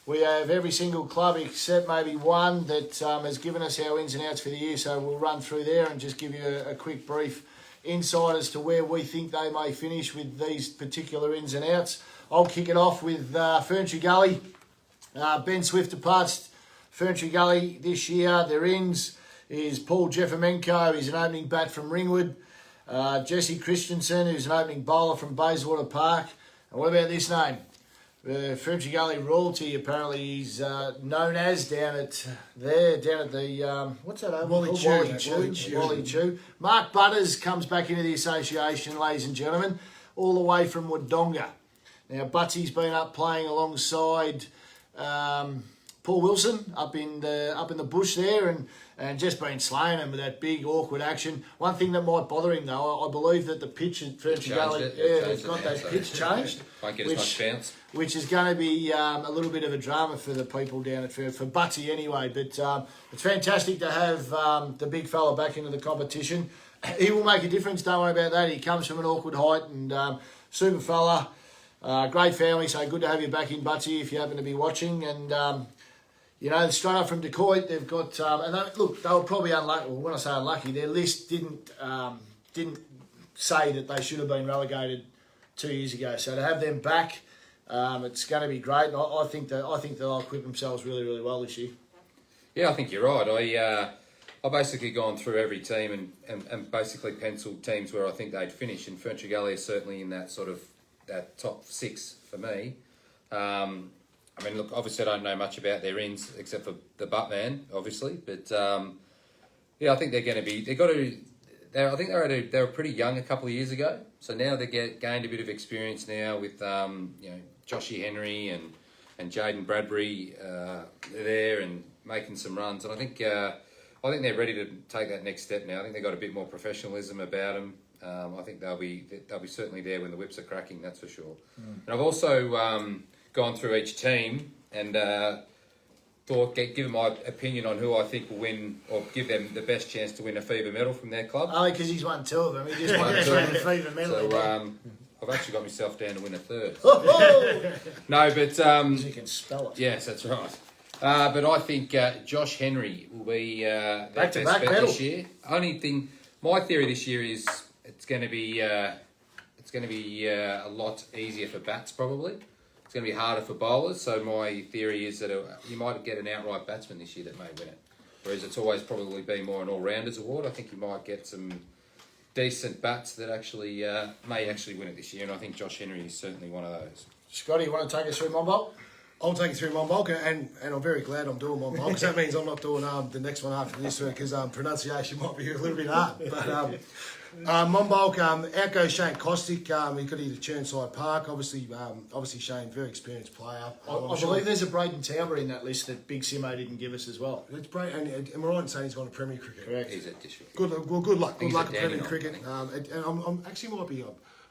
we have every single club except maybe one that has given us our ins and outs for the year, so we'll run through there and just give you a quick brief insight as to where we think they may finish with these particular ins and outs. I'll kick it off with Ferntree Gully. Ben Swift departs Ferntree Gully this year. Their ins is Paul Jeffermenko, he's an opening bat from Ringwood. Jesse Christensen, who's an opening bowler from Bayswater Park. And what about this name? Ferntree Gully royalty, apparently he's known as down at the, what's that over? Wally Chew. Mark Butters comes back into the association, ladies and gentlemen, all the way from Wodonga. Now, Butsy's been up playing alongside Paul Wilson up in the bush there, and just been slaying him with that big awkward action. One thing that might bother him though, I believe that the pitch at Ferntree Gully, they've got that pitch changed, won't get as much bounce, which is going to be a little bit of a drama for the people down at for Butsy anyway. But it's fantastic to have the big fella back into the competition. He will make a difference. Don't worry about that. He comes from an awkward height and super fella. Great family, so good to have you back in, Butsy, if you happen to be watching. And straight up from Decoit, they've got they were probably unlucky. Well, when I say unlucky, their list didn't say that they should have been relegated 2 years ago. So to have them back, it's going to be great. And I think they'll equip themselves really, really well this year. Yeah, I think you're right. I've basically gone through every team and basically penciled teams where I think they'd finish, and Ferntree Gully is certainly in that sort of that top 6 for me. I mean, look, obviously I don't know much about their ins except for the Buttman, obviously, but I think they're going to be. I think they were pretty young a couple of years ago, so now they gained a bit of experience now with Joshy Henry and Jaden Bradbury there and making some runs, and I think they're ready to take that next step now. I think they've got a bit more professionalism about them. I think they'll be certainly there when the whips are cracking, that's for sure. And I've also gone through each team and give my opinion on who I think will win or give them the best chance to win a FIBA medal from their club. Only because he's won 2 of them. He just won the FIBA medal. So I've actually got myself down to win a third. Oh, No, but you can spell it. yes, that's right. But I think Josh Henry will be their best Back-to-back bet medal. this year. Only thing, my theory this year is it's going to be a lot easier for bats probably. It's going to be harder for bowlers. So my theory is that you might get an outright batsman this year that may win it. Whereas it's always probably been more an all-rounders award. I think you might get some decent bats that actually may actually win it this year, and I think Josh Henry is certainly one of those. Scotty, you want to take us through Monbolt? I'll take you through Monbolk, and I'm very glad I'm doing Monbolk, because that means I'm not doing the next one after this one, because pronunciation might be a little bit hard. But Monbolk, out goes Shane Kostick. He could either Churnside Park. Obviously Shane, very experienced player. I believe there's a Braden Tauber in that list that Big Simo didn't give us as well. It's great, and am I right in saying he's gone to Premier Cricket? Correct. He's a district. Good luck. Good He's luck a at Premier Dandenong, Cricket. I And I'm actually might be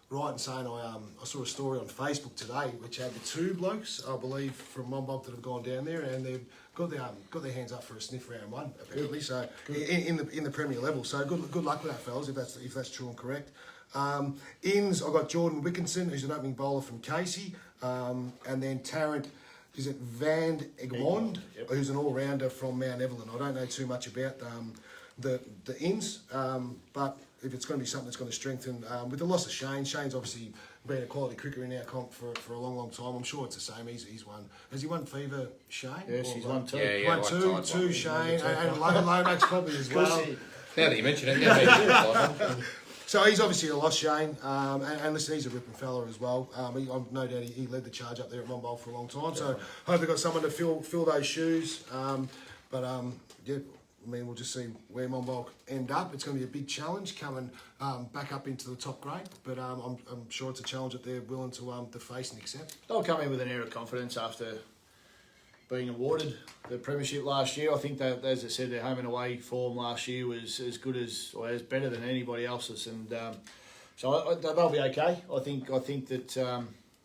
right in saying I saw a story on Facebook today which had the two blokes, I believe, from Monbulk that have gone down there, and they've got their hands up for a sniff round one apparently. So in the Premier level. So good luck with that, fellas, if that's true and correct. Ins, I've got Jordan Wickinson, who's an opening bowler from Casey, and then Tarrant. Is it Van Egmond, who's an all-rounder from Mount Evelyn? I don't know too much about the ins, but if it's going to be something that's going to strengthen, with the loss of Shane, Shane's obviously been a quality cricketer in our comp for a long time. I'm sure it's the same. He's won. Has he won Fever, Shane? Yes, he's won two. Yeah, Won two Shane, and Lomax probably as well. Now that you mention it, yeah, So he's obviously a lost Shane, and listen, he's a ripping fella as well. I've no doubt he led the charge up there at Monbowl for a long time. So hope they've got someone to fill those shoes. Yeah, I mean, we'll just see where Monbowl end up. It's going to be a big challenge coming back up into the top grade, but I'm sure it's a challenge that they're willing to face and accept. They'll come in with an air of confidence after being awarded the premiership last year. I think that, as I said, their home and away form last year was as good as, or as better than anybody else's, and so they'll be okay. I think that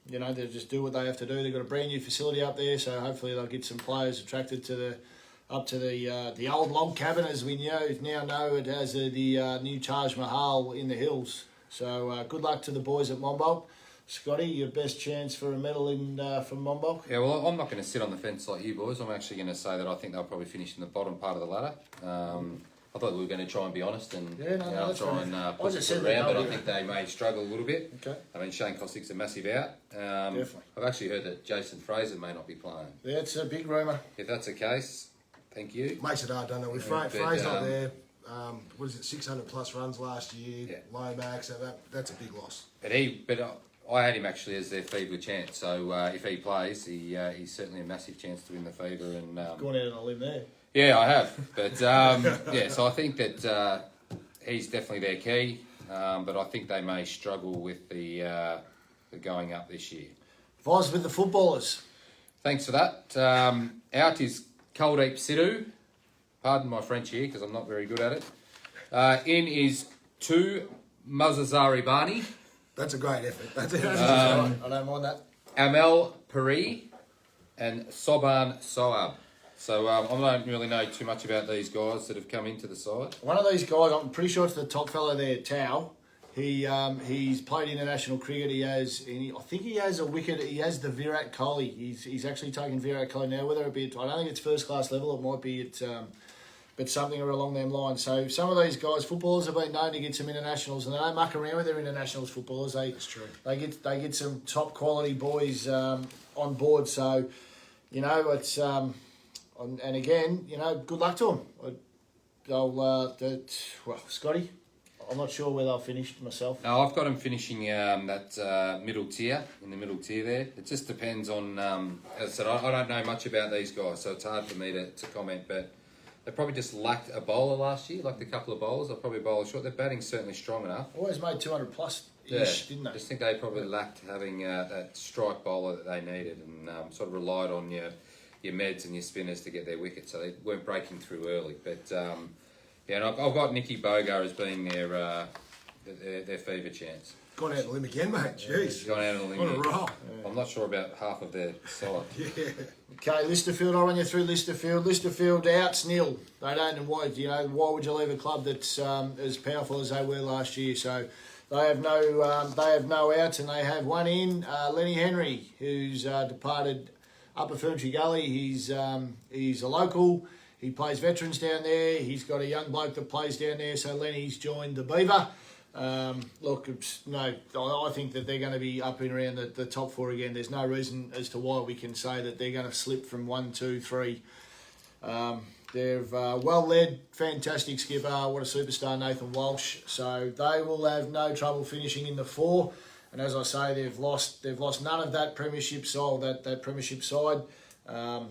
they'll just do what they have to do. They've got a brand new facility up there, so hopefully they'll get some players attracted to the old log cabin, as we now know it as the new Taj Mahal in the hills. So good luck to the boys at Monbolt. Scotty, your best chance for a medal from Monbolt? Yeah, well, I'm not going to sit on the fence like you boys. I'm actually going to say that I think they'll probably finish in the bottom part of the ladder. I thought we were going to try and be honest and try and put it around, but I think they may struggle a little bit. Okay. I mean, Shane Kostick's a massive out. Definitely. I've actually heard that Jason Fraser may not be playing. Yeah, it's a big rumour. If that's the case, thank you. Makes it hard, doesn't it? With Fraser not there, what is it, 600 plus runs last year, Yeah. Lomax, that's a big loss. But I had him actually as their fever chance. So if he plays, he's certainly a massive chance to win the fever. And Gone out on a limb there. yeah, I have. But so I think that he's definitely their key. But I think they may struggle with the going up this year. Advice with the footballers. Thanks for that. Out is Kuldeep Sidhu. Pardon my French here because I'm not very good at it. In is 2 Muzazari Bani. That's a great effort. I don't mind that. Amel Puri and Soban Soab. So I don't really know too much about these guys that have come into the side. One of these guys, I'm pretty sure it's the top fella there, Tao. He's played international cricket. I think he has a wicket. He has the Virat Kohli. He's actually taken Virat Kohli now. Whether it be, I don't think it's first class level. It might be but something along them lines. So some of these guys, footballers, have been known to get some internationals, and they don't muck around with their internationals. Footballers, That's true. They get some top quality boys on board. So it's and again, good luck to them. Scotty, I'm not sure where they'll finish myself. No, I've got them finishing that middle tier, in the middle tier there. It just depends on, as I said, I don't know much about these guys, so it's hard for me to comment, but they probably just lacked a bowler last year, lacked a couple of bowlers. They'll probably bowl short. Their batting's certainly strong enough. Always made 200 plus Yeah, ish, didn't they? I just think they probably lacked having that strike bowler that they needed, and sort of relied on your meds and your spinners to get their wickets, so they weren't breaking through early. But and I've got Nicky Bogar as being their fever chance. Gone out on a limb again, mate. Jeez. He's gone out on a limb. On a roll. I'm not sure about half of their side. Yeah. Okay, Listerfield, I'll run you through Listerfield. Listerfield outs nil. They don't, why would you leave a club that's as powerful as they were last year? So They have no outs, and they have one in. Lenny Henry, who's departed Upper Ferntree Gully. He's a local. He plays veterans down there. He's got a young bloke that plays down there. So Lenny's joined the Beaver. Look, I think that they're going to be up and around the top four again. There's no reason as to why we can say that they're going to slip from 1, 2, 3. They've well led, fantastic skipper. What a superstar, Nathan Walsh. So they will have no trouble finishing in the 4. And as I say, they've lost none of that premiership side, that premiership side.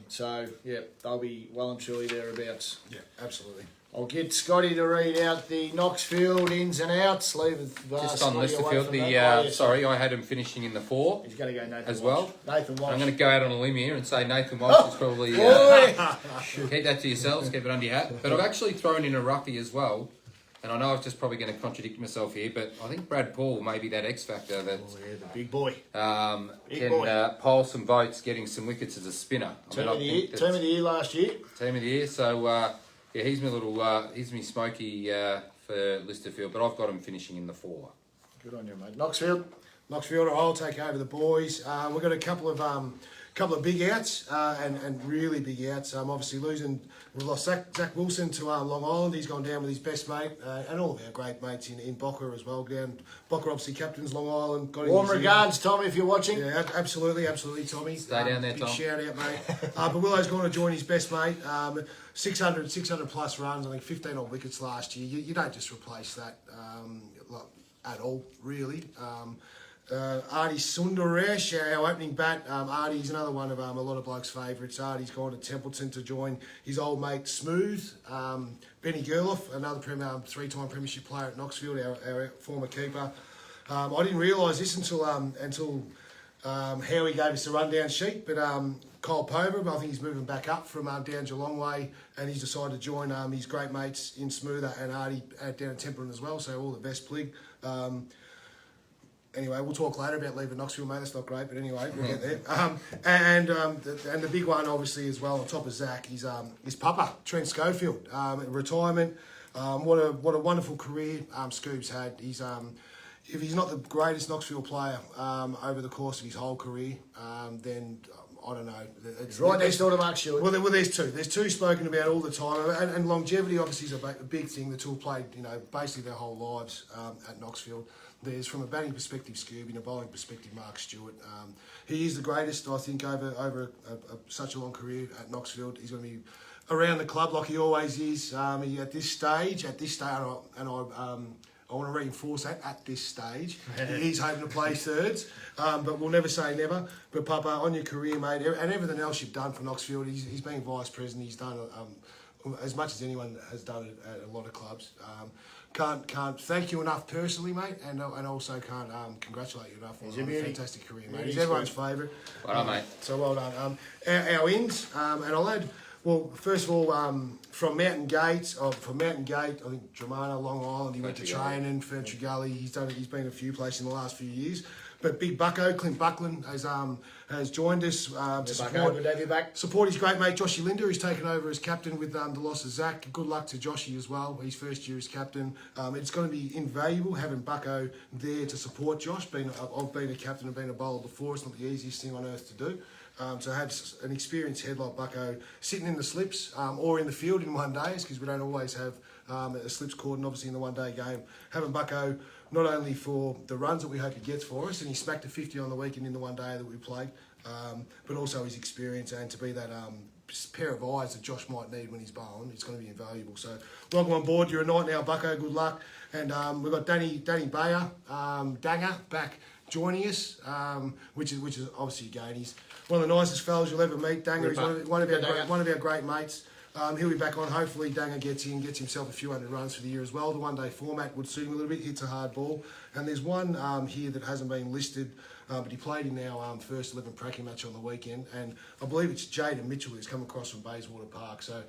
So yeah, they'll be well and truly thereabouts. Yeah, absolutely. I'll get Scotty to read out the Knoxfield ins and outs. Just on Listerfield, sorry, I had him finishing in the 4. He's going to go Nathan as Walsh. well. Nathan Walsh. I'm going to go out on a limb here and say Nathan Walsh is probably... keep that to yourselves, keep it under your hat. But I've actually thrown in a roughie as well. And I know I was just probably going to contradict myself here, but I think Brad Paul may be that X factor that the big boy. can poll some votes, getting some wickets as a spinner. Team of the year last year. Team of the year. So he's my smoky for Listerfield, but I've got him finishing in the 4. Good on you, mate. Knoxfield. I'll take over the boys. We've got a couple of big outs and really big outs. Obviously we've lost Zach Wilson to Long Island. He's gone down with his best mate and all of our great mates in Bocker as well. Bocker obviously captains Long Island. Warm regards, Tom, if you're watching. Yeah, absolutely, Tommy. Stay down there, big Tom. Shout out, mate. But Willow's gone to join his best mate. 600 plus runs, I think 15 odd wickets last year. You don't just replace that at all, really. Artie Sundaresh, our opening bat. Artie's another one of a lot of blokes' favourites. Artie's gone to Templeton to join his old mate Smooth. Benny Gerloff, another 3-time premiership player at Knoxfield, our former keeper. I didn't realise this until Howie gave us a rundown sheet, but Kyle Pover, I think he's moving back up from down Geelong way, and he's decided to join his great mates in Smoother and Artie down at Templeton as well, so all the best plig. Anyway, we'll talk later about leaving Knoxfield, mate. That's not great, but anyway, we'll get there. And the big one, obviously, as well, on top of Zach, is Papa, Trent Schofield. Retirement. What a wonderful career Scoob's had. He's if he's not the greatest Knoxfield player over the course of his whole career, then I don't know. It's right next door to Mark Stewart. Well, there's two. There's two spoken about all the time, and longevity obviously is a big thing. The two have played, basically their whole lives at Knoxfield. There's, from a batting perspective, Scooby, and a bowling perspective, Mark Stewart. He is the greatest, I think, over such a long career at Knoxfield. He's going to be around the club like he always is. At this stage, and I want to reinforce that at this stage. He's hoping to play thirds, but we'll never say never. But Papa, on your career, mate, and everything else you've done for Knoxfield, he's been vice president. He's done as much as anyone has done at a lot of clubs. Can't thank you enough personally, mate, and also can't congratulate you enough on a fantastic career, mate. He's everyone's favourite. Well done, mate. So well done. Our ins, and I'll add. Well, first of all, from Mountain Gate, I think Dramana, Long Island, he went to training, Ferntree Gully. He's been a few places in the last few years. But Big Bucko, Clint Buckland, has joined us to support his great mate Joshy Linder, who's taken over as captain with the loss of Zach. Good luck to Joshy as well, his first year as captain. It's going to be invaluable having Bucko there to support Josh. I've been a captain and been a bowler before. It's not the easiest thing on earth to do. So I had an experienced head like Bucko sitting in the slips or in the field in one days, because we don't always have a slips cordon, obviously, in the one-day game. Having Bucko not only for the runs that we hope he gets for us, and he smacked a 50 on the weekend in the one day that we played, but also his experience and to be that pair of eyes that Josh might need when he's bowling. It's going to be invaluable. So welcome on board. You're a knight now, Bucko. Good luck. And we've got Danny Bayer, Danger, back joining us, which is obviously again, he's one of the nicest fellas you'll ever meet. Danger is one of our great mates. He'll be back on. Hopefully, Danger gets himself a few hundred runs for the year as well. The one-day format would suit him a little bit. Hits a hard ball. And there's one here that hasn't been listed, but he played in our first 11 pracking match on the weekend. And I believe it's Jaden Mitchell who's come across from Bayswater Park. So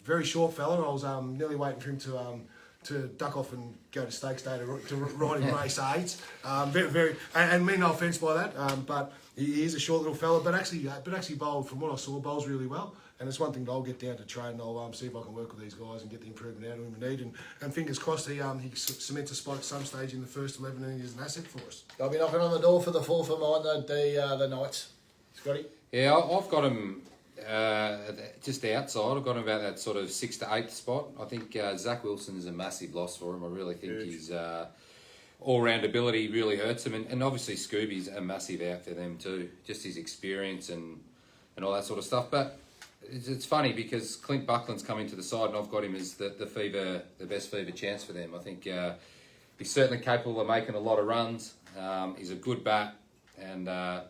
very short fella. I was nearly waiting for him to duck off and go to Stakes Day to ride in race 8. And mean no offence by that, but He is a short little fella, but actually bowled, from what I saw, bowls really well. And it's one thing that I'll get down to train, and I'll see if I can work with these guys and get the improvement out of him we need. And fingers crossed he cements a spot at some stage in the first 11 and he's an asset for us. They'll be knocking on the door for the 4 for mine, the Knights. Scotty? Yeah, I've got him just outside. I've got him about that sort of 6th to 8th spot. I think Zach Wilson is a massive loss for him. I really think his all-round ability really hurts him. And obviously Scooby's a massive out for them too. Just his experience and all that sort of stuff. But it's funny because Clint Buckland's come into the side and I've got him as the best fever chance for them. I think he's certainly capable of making a lot of runs. He's a good bat and I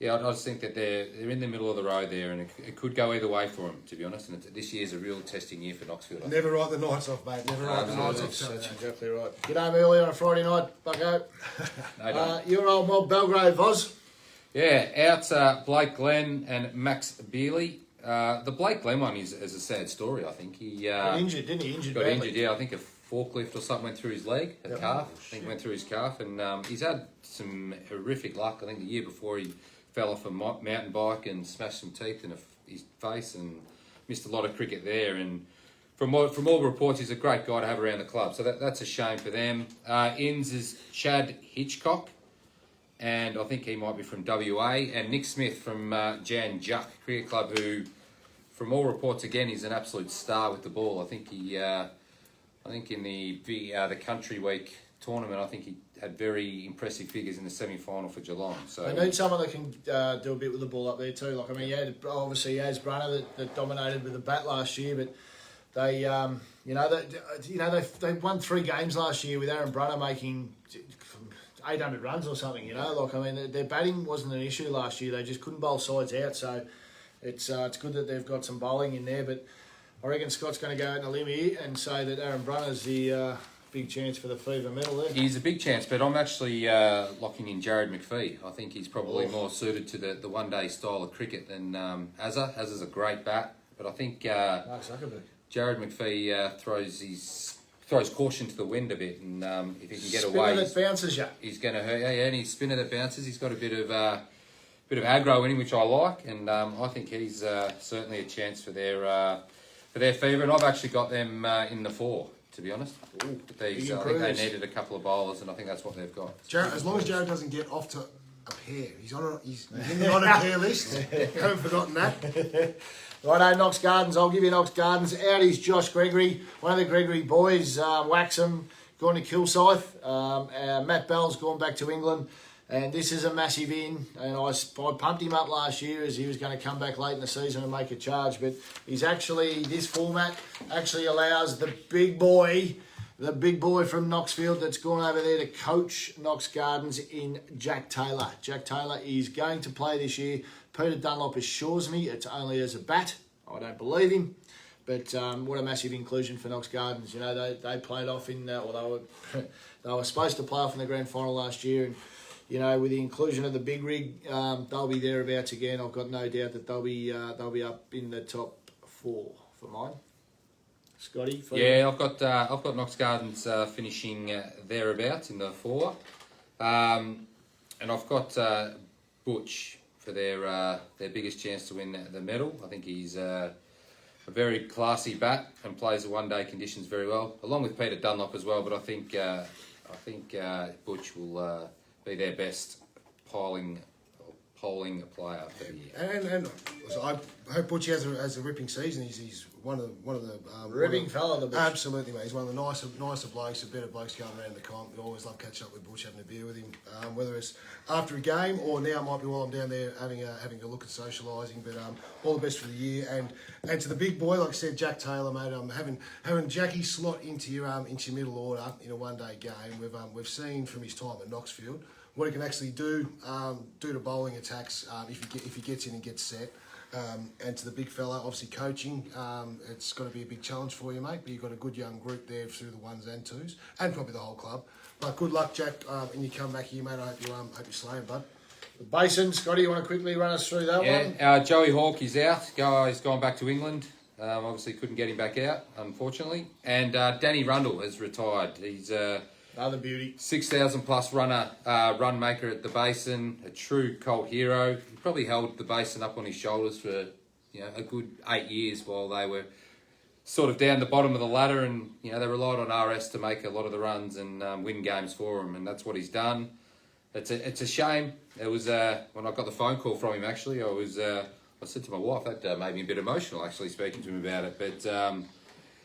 just think that they're in the middle of the road there and it could go either way for them, to be honest. And this year's a real testing year for Knoxfield. Never write the Knights off, mate. Never write the Knights off. That's exactly right. Get home early on a Friday night, bucko. Your old mob, Belgrave, Voz. Yeah, out Blake Glenn and Max Bealey. The Blake Glenn one is a sad story, I think. He got injured, didn't he? Got injured, yeah. I think a forklift or something went through his leg, calf. I think went through his calf. And he's had some horrific luck. I think the year before he fell off a mountain bike and smashed some teeth in his face and missed a lot of cricket there. And from all reports, he's a great guy to have around the club. So that's a shame for them. Ins is Chad Hitchcock. And I think he might be from WA. And Nick Smith from Jan Juck Cricket Club, who, from all reports, again, is an absolute star with the ball. I think in the Country Week tournament, I think he had very impressive figures in the semi-final for Geelong. So they need someone that can do a bit with the ball up there too. Like obviously Yaz Brunner that dominated with the bat last year, but they they won 3 games last year with Aaron Brunner making 800 runs or something. Their batting wasn't an issue last year. They just couldn't bowl sides out. So it's good that they've got some bowling in there, but I reckon Scott's going to go out on a limb here and say that Aaron Brunner's the big chance for the fever medal there. He's a big chance, but I'm actually locking in Jared McPhee. I think he's probably more suited to the one-day style of cricket than Hazza. Hazza's a great bat, but I think Jared McPhee throws caution to the wind a bit, and if he can get away, spinner that bounces you. He's going to hurt. Yeah, and he's spinner that bounces. He's got a bit of aggro in him, which I like, and I think he's certainly a chance for their fever. And I've actually got them in the 4. To be honest, I think they needed a couple of bowlers, and I think that's what they've got. Jared, as long as Jared doesn't get off to a pair, he's in the pair list. Haven't forgotten that. Righto, Knox Gardens. I'll give you Knox Gardens. Out is Josh Gregory, one of the Gregory boys. Waxham going to Kilsyth. Matt Bell's gone back to England. And this is a massive in, and I pumped him up last year as he was going to come back late in the season and make a charge. But this format actually allows the big boy from Knoxfield that's gone over there to coach Knox Gardens in Jack Taylor. Jack Taylor is going to play this year. Peter Dunlop assures me it's only as a bat. I don't believe him. But what a massive inclusion for Knox Gardens. They played off in, they were supposed to play off in the grand final last year, and with the inclusion of the big rig, they'll be thereabouts again. I've got no doubt that they'll be up in the top 4 for mine. Scotty? Yeah, I've got Knox Gardens finishing thereabouts in the 4, and I've got Butch for their biggest chance to win the medal. I think he's a very classy bat and plays the one-day conditions very well, along with Peter Dunlop as well. But I think Butch will be their best polling player for the year. And I hope Butchie has a ripping season. He's one of the ripping fella. The Butch. Absolutely, mate. He's one of the nicer blokes, the better blokes going around the comp. We always love catching up with Butch, having a beer with him, whether it's after a game or now it might be while I'm down there having a look and socialising. But all the best for the year, and to the big boy, like I said, Jack Taylor, mate. Having Jackie slot into your middle order in a one-day game. We've seen from his time at Knoxfield what he can actually do to bowling attacks if he gets in and gets set. And to the big fella, obviously coaching, it's got to be a big challenge for you, mate. But you've got a good young group there through the 1s and 2s, and probably the whole club. But good luck, Jack, when you come back here, mate. I hope you slay him, bud. The Basin, Scotty, you want to quickly run us through that one? Yeah, Joey Hawke is out. He's gone back to England. Obviously couldn't get him back out, unfortunately. And Danny Rundle has retired. He's Another beauty. 6,000 plus run maker at the Basin, a true cult hero. He probably held the Basin up on his shoulders for a good 8 years while they were sort of down the bottom of the ladder, and they relied on RS to make a lot of the runs and win games for him, and that's what he's done. It's a shame. It was when I got the phone call from him. Actually, I said to my wife that made me a bit emotional. Actually, speaking to him about it, but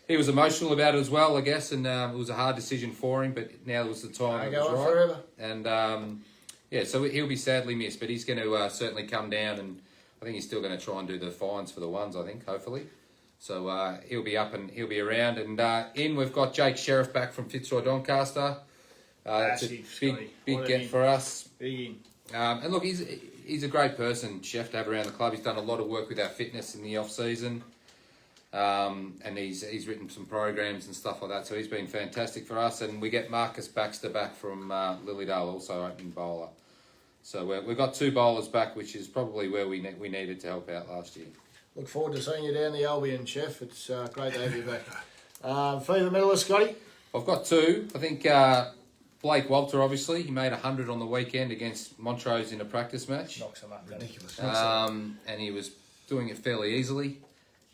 he was emotional about it as well, I guess, and it was a hard decision for him. But now was the time. It was right. Forever. And so he'll be sadly missed, but he's going to certainly come down, and I think he's still going to try and do the fines for the ones. I think hopefully. So he'll be up and he'll be around. And we've got Jake Sheriff back from Fitzroy Doncaster. It's a big get for us. Big. And look, he's a great person, Chef, to have around the club. He's done a lot of work with our fitness in the off season, and he's written some programs and stuff like that. So he's been fantastic for us. And we get Marcus Baxter back from Lilydale, also opening bowler. So we've got 2 bowlers back, which is probably where we needed to help out last year. Look forward to seeing you down the Albion, Chef. It's great to have you back. Favourite medalist, Scotty? I've got 2. I think Blake Walter, obviously, he made 100 on the weekend against Montrose in a practice match. Knocks him up, Ridiculous. And he was doing it fairly easily.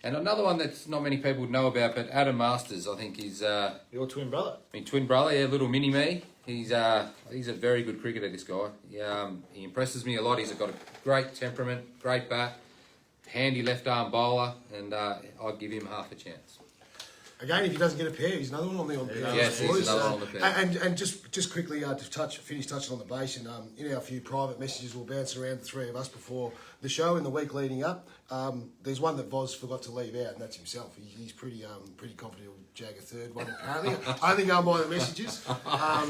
And another one that not many people would know about, but Adam Masters, I think he's... Your twin brother. Twin brother, yeah, little mini-me. He's a very good cricketer, this guy. He impresses me a lot. He's got a great temperament, great bat, handy left-arm bowler, and I'll give him half a chance. Again, if he doesn't get a pair, he's another one on the Yes, he's another one on the pair. And just quickly to finish touching on the Basin, in our few private messages we'll bounce around the 3 of us before the show in the week leading up. There's one that Voz forgot to leave out, and that's himself. He's pretty confident he'll jag a 3rd one apparently. I think going by the messages.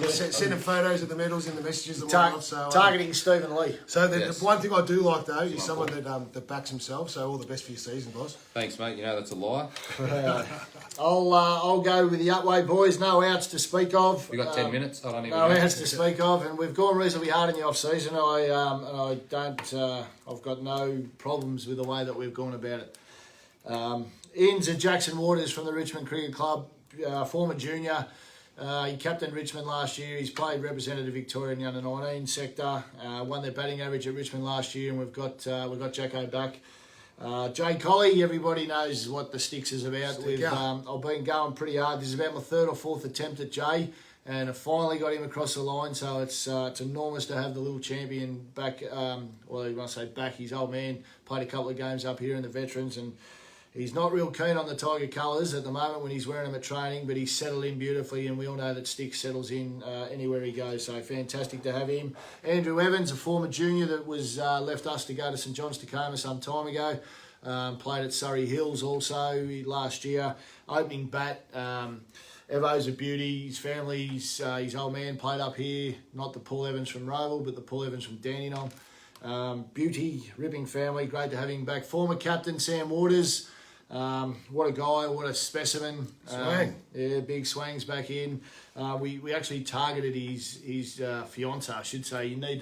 Sending photos of the medals in the messages and whatnot. So, targeting Stephen Lee. So the one thing I do like though is someone that backs himself. So all the best for your season, Voz. Thanks, mate. That's a lie. I'll go with the Otway boys. No outs to speak of. We got 10 minutes. I don't even no know. outs to speak of, and we've gone reasonably hard in the off season. I've got no problems with the way that we've gone about it. Ian's and Jackson Waters from the Richmond Cricket Club, former junior. He captained Richmond last year. He's played representative Victoria in the under-19 sector. Won their batting average at Richmond last year, and we've got Jacko back. Jay Colley, everybody knows what the sticks is about. I've been going pretty hard. This is about my 3rd or 4th attempt at Jay, and I finally got him across the line. So it's enormous to have the little champion back. Well, you must say back. His old man played a couple of games up here in the veterans, and he's not real keen on the Tiger colours at the moment when he's wearing them at training, but he's settled in beautifully, and we all know that Sticks settles in anywhere he goes. So fantastic to have him. Andrew Evans, a former junior that was left us to go to St John's Tacoma some time ago. Played at Surrey Hills also last year. Opening bat. Evo's a beauty. His family, his old man played up here. Not the Paul Evans from Roval, but the Paul Evans from Dandenong. Beauty, ripping family. Great to have him back. Former captain Sam Waters. What a guy, what a specimen. Swang. Big swings back in. We actually targeted his fiance, I should say. You need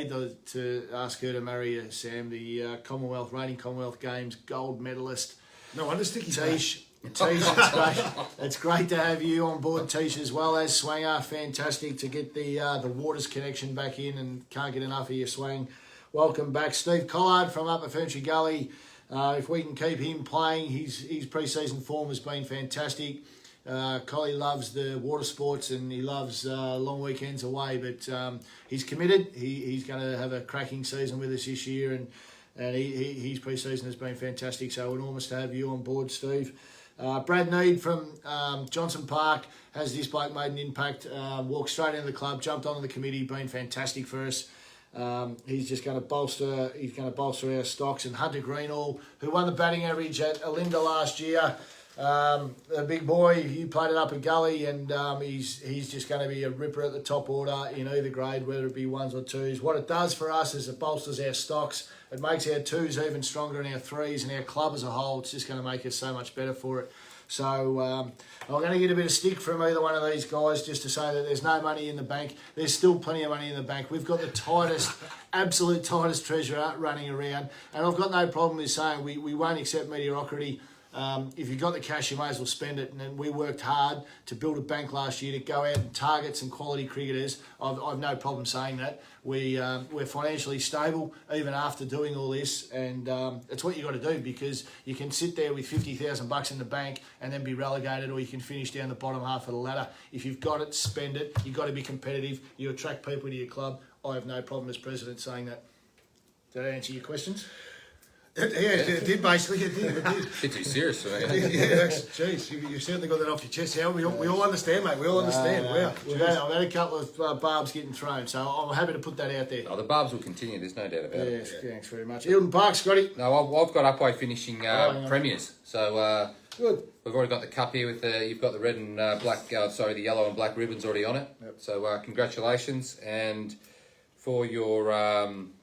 to ask her to marry Sam, the Commonwealth Games gold medalist. No wonder Sticky's Tish, it's great. It's great to have you on board, Tish, as well as Swanger. Fantastic to get the Waters connection back in, and can't get enough of your swang. Welcome back, Steve Collard from Upper Ferntree Gully. If we can keep him playing, his pre-season form has been fantastic. Collie loves the water sports and he loves long weekends away, but he's committed. He's going to have a cracking season with us this year, and his pre-season has been fantastic. So enormous to have you on board, Steve. Brad Need from Johnson Park has this bloke made an impact. Walked straight into the club, jumped onto the committee, been fantastic for us. He's just going to bolster. He's going to bolster our stocks. And Hunter Greenall, who won the batting average at Alinda last year, a big boy. He played it up at Gully, and he's just going to be a ripper at the top order in either grade, whether it be ones or twos. What it does for us is it bolsters our stocks. It makes our twos even stronger and our threes and our club as a whole. It's just going to make us so much better for it. So I'm going to get a bit of stick from either one of these guys just to say that there's no money in the bank. There's still plenty of money in the bank. We've got the tightest, absolute tightest treasurer running around. And I've got no problem with saying we won't accept mediocrity. If you've got the cash, you may as well spend it. And then we worked hard to build a bank last year to go out and target some quality cricketers. I've no problem saying that. We're financially stable even after doing all this, and it's what you got to do, because you can sit there with $50,000 in the bank and then be relegated, or you can finish down the bottom half of the ladder. If you've got it, spend it. You've got to be competitive. You attract people to your club. I have no problem as president saying that. Did I answer your questions? It did basically. It did. Bit too serious for me. Jeez, you certainly got that off your chest. How we all understand, mate. We all understand. Wow. I've had a couple of barbs getting thrown, so I'm happy to put that out there. Oh, the barbs will continue. There's no doubt about it. Yes, thanks very much. Eildon Park, Scotty. No, I've got Upway finishing premiers. So Good. we've already got the cup here with you've got the red and black. The yellow and black ribbons already on it. Yep. So congratulations. And for your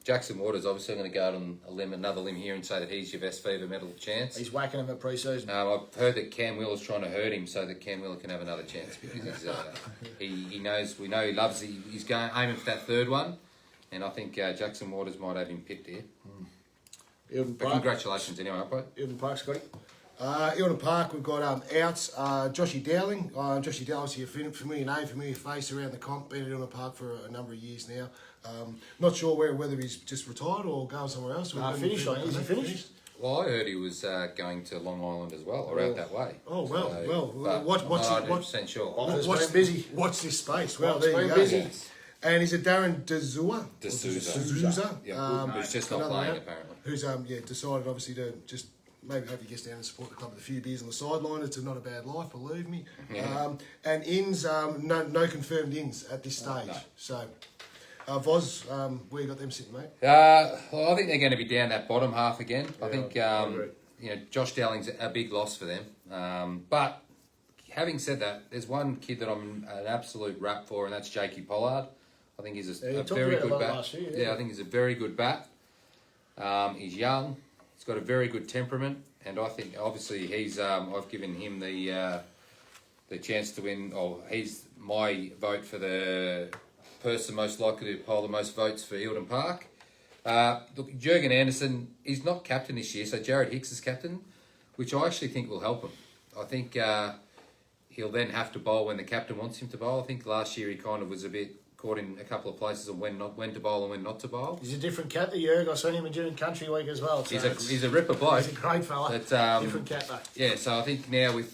Jackson Waters, obviously I'm going to go out on another limb here, and say that he's your best fever medal chance. He's whacking him at pre-season. I've heard that Cam Wheeler's trying to hurt him so that Cam Wheeler can have another chance, because he knows, we know he loves, he's going aiming for that third one, and I think Jackson Waters might have him pipped here. Eildon But Park. congratulations anyway, Upway. Eildon Park, Scotty. Eildon Park, we've got outs. Joshy Dowling. Joshy Dowling's a familiar name, familiar face around the comp. Been at Eildon Park for a number of years now. Not sure whether he's just retired or going somewhere else. Finished, I think. Is he finished? Well, I heard he was going to Long Island as well, or out that way. Oh, well, but what's I'm not 100% sure. It's been busy. Watch this space. Well, It's there you been go. busy. And is it Darren D'Souza? D'Souza. Yeah, who's just not another playing one, apparently. Who's decided obviously to just maybe hope he gets down and support the club with a few beers on the sideline. It's not a bad life, believe me. Yeah. And ins, no confirmed ins at this stage. No. So, Voz, where you got them sitting, mate? Well, I think they're going to be down that bottom half again. I think agree. Josh Dowling's a big loss for them. But having said that, there's one kid that I'm an absolute rap for, and that's Jakey Pollard. I think he's a very good bat. Last year, yeah, I think he's a very good bat. He's young. He's got a very good temperament, and I think obviously he's. I've given him the chance to win. Or he's my vote for the person most likely to poll the most votes for Eildon Park. Look, Jurgen Anderson, he's not captain this year, so Jared Hicks is captain, which I actually think will help him. I think he'll then have to bowl when the captain wants him to bowl. I think last year he kind of was a bit caught in a couple of places on when to bowl and when not to bowl. He's a different cat, the Jurg. I seen him during Country Week as well. So He's a ripper bloke. He's a great fella. But, different cat though. Yeah, so I think now with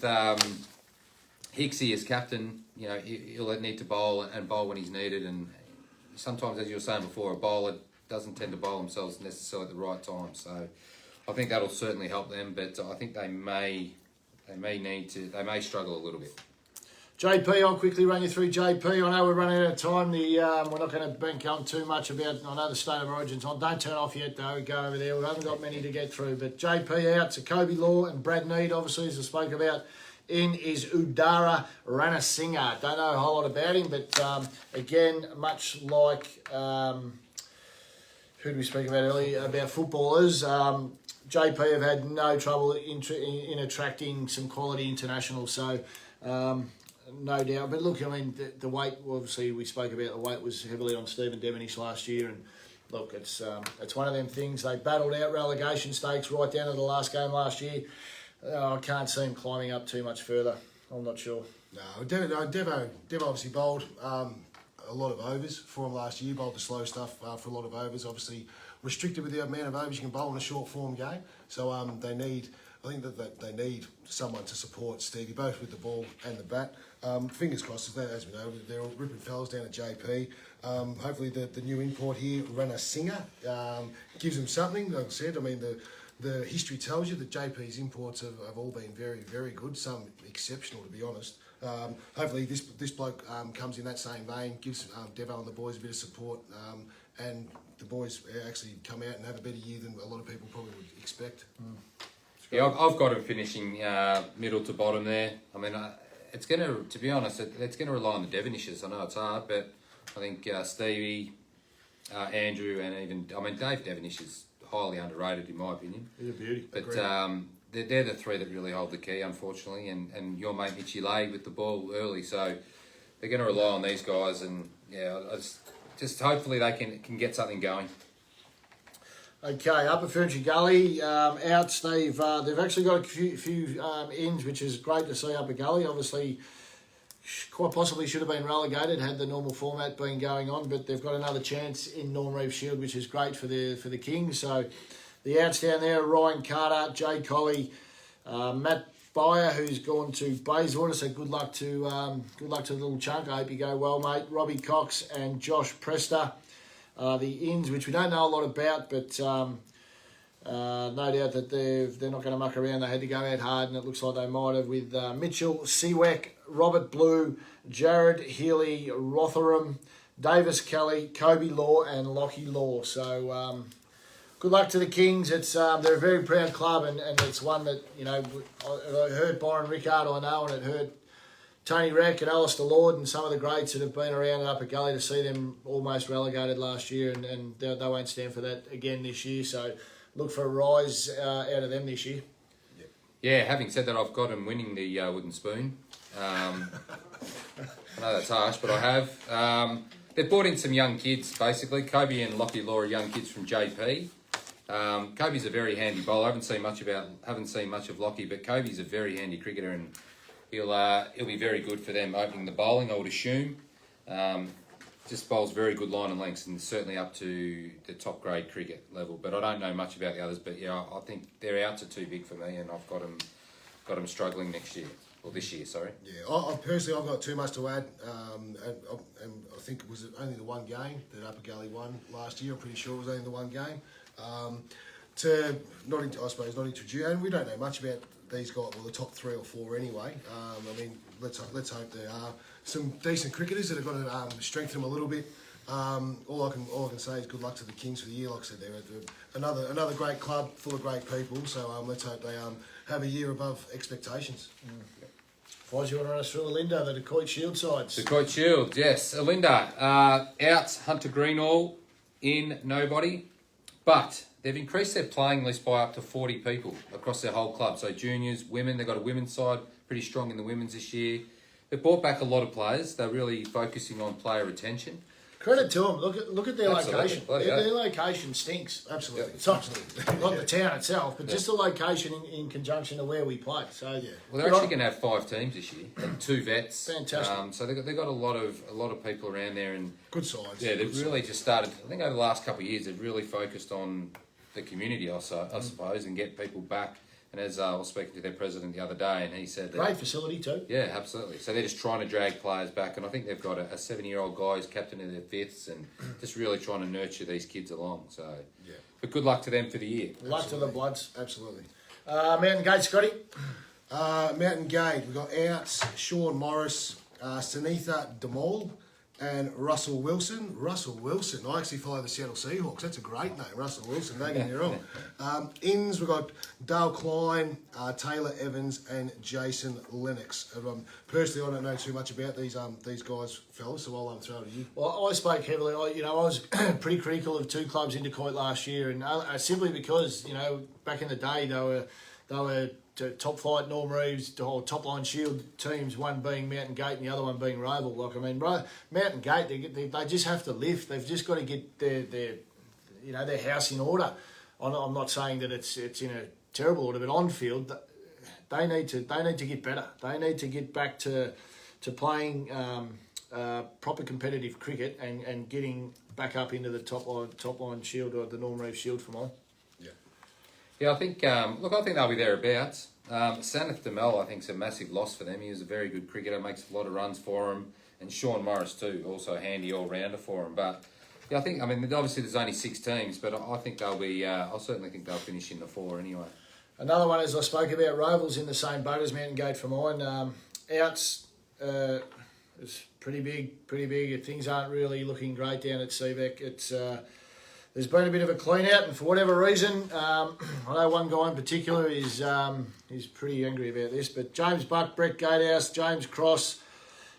Hicksy as captain, he'll need to bowl and bowl when he's needed. And sometimes, as you were saying before, a bowler doesn't tend to bowl themselves necessarily at the right time. So I think that'll certainly help them. But I think they may struggle a little bit. JP, I'll quickly run you through JP. I know we're running out of time. We're not going to bank on too much about. I know the state of origin's on. Don't turn off yet though. Go over there. We haven't got many to get through. But JP out. So Kobe Law and Brad Need, obviously, as I spoke about. In is Udara Ranasinghe. Don't know a whole lot about him, but again, much like who did we speak about earlier about footballers. JP have had no trouble in attracting some quality internationals. So. No doubt, but look, I mean, the weight. Obviously, we spoke about the weight was heavily on Stephen Devonish last year, and look, it's one of them things. They battled out relegation stakes right down to the last game last year. I can't see him climbing up too much further. I'm not sure. No, Devo obviously bowled a lot of overs for him last year. Bowled the slow stuff for a lot of overs. Obviously, restricted with the amount of overs you can bowl in a short form game. So they need. I think that they need someone to support Stevie, both with the ball and the bat. Fingers crossed, as we know, they're all ripping fellas down at JP. Hopefully the new import here, Ranasinghe, gives them something. Like I said, I mean, the history tells you that JP's imports have all been very, very good, some exceptional, to be honest. Hopefully this bloke comes in that same vein, gives Devo and the boys a bit of support, and the boys actually come out and have a better year than a lot of people probably would expect. Yeah, I've got him finishing middle to bottom there. I mean, it's going to be honest, it's going to rely on the Devonishes. I know it's hard, but I think Stevie, Andrew, and even, Dave Devonish is highly underrated in my opinion. He's a beauty. But they're the three that really hold the key, unfortunately, and your mate Mitchie laid with the ball early, so they're going to rely on these guys, and yeah, just hopefully they can get something going. Okay, up at Ferntree Gully, outs, they've actually got a few ins, which is great to see up at Gully. Obviously, quite possibly should have been relegated had the normal format been going on, but they've got another chance in Norm Reeve Shield, which is great for the Kings. So the outs down there, Ryan Carter, Jay Colley, Matt Byer, who's gone to Bayswater, so good luck to the little chunk. I hope you go well, mate. Robbie Cox and Josh Prester. The ins, which we don't know a lot about, but no doubt that they're not going to muck around. They had to go out hard, and it looks like they might have with Mitchell Seawack, Robert Blue, Jared Healy, Rotherham, Davis Kelly, Kobe Law, and Lockie Law. So good luck to the Kings. It's they're a very proud club, and it's one that, you know, I heard Byron Rickard, I know, and it hurt Tony Rack and Alistair Lord and some of the greats that have been around and up at Gully to see them almost relegated last year, and they won't stand for that again this year. So look for a rise out of them this year. Yeah, having said that, I've got them winning the wooden spoon. I know that's harsh, but I have. They've brought in some young kids, basically. Kobe and Lockie Law are young kids from JP. Kobe's a very handy bowler. I haven't seen much of Lockie, but Kobe's a very handy cricketer, and he'll be very good for them opening the bowling, I would assume. Just bowls very good line and lengths, and certainly up to the top grade cricket level. But I don't know much about the others. But yeah, I think their outs are too big for me, and I've got them struggling next year, or this year. Sorry. Yeah, I personally, I've got too much to add, and I think it was only the one game that Upper Gully won last year. I'm pretty sure it was only the one game. I suppose not introduce, and we don't know much about these guys. Well, the top 3 or 4 anyway. I mean, let's hope there are some decent cricketers that are going to strengthen them a little bit. All I can say is good luck to the Kings for the year. Like I said, they're another great club full of great people. So let's hope they have a year above expectations. Foz, you want to run us through Alinda, the Decoit Shield sides? Decoit Shield, yes. Alinda, outs, Hunter Greenall, in, nobody. But they've increased their playing list by up to 40 people across their whole club. So juniors, women, they've got a women's side, pretty strong in the women's this year. They've brought back a lot of players. They're really focusing on player retention. Credit to them. Look at their Absolutely. location. Their location stinks. Absolutely. It's absolutely not the town itself, but just the location in conjunction to where we play. So Yeah. Well, they're actually going to have 5 teams this year and 2 vets. Fantastic. So they've got a lot of people around there, and Good sides. yeah, they've really just started. I think over the last couple of years, they've really focused on the community, I suppose, and get people back. And as I was speaking to their president the other day, and he said that, great facility too. yeah, absolutely. So they're just trying to drag players back, and I think they've got a 7-year-old guy who's captain of their 5ths, and just really trying to nurture these kids along. So, Yeah. but good luck to them for the year. Luck to the Bloods. Absolutely. Mountain Gate, Scotty. Mountain Gate, we've got outs, Sean Morris, Sunitha Demol, and Russell Wilson. Russell Wilson. I actually follow the Seattle Seahawks. That's a great name, Russell Wilson. Don't get me wrong. Ins, we've got Dale Klein, Taylor Evans, and Jason Lennox. Personally, I don't know too much about these guys, fellas, so I'll throw it to you. Well, I spoke heavily. I was pretty critical of 2 clubs in Decoit last year, and simply because, you know, back in the day they were top flight Norm Reeves or top line Shield teams, one being Mountain Gate and the other one being Roval. Like, I mean, Mountain Gate, they just have to lift. They've just got to get their house in order. I'm not saying that it's in a terrible order, but on field they need to get better. They need to get back to playing proper competitive cricket and getting back up into the top line Shield or the Norm Reeves Shield for mine. Yeah, I think they'll be thereabouts. Saneth Demel, I think, is a massive loss for them. He was a very good cricketer, makes a lot of runs for him. And Sean Morris, too, also a handy all-rounder for him. But, yeah, obviously there's only 6 teams, but I think they'll be, I certainly think they'll finish in the 4 anyway. Another one, as I spoke about, Roval's in the same boat as Mountain Gate for mine. Outs is pretty big. Things aren't really looking great down at Seabeck. It's... there's been a bit of a clean out, and for whatever reason, I know one guy in particular is pretty angry about this, but James Buck, Brett Gatehouse, James Cross,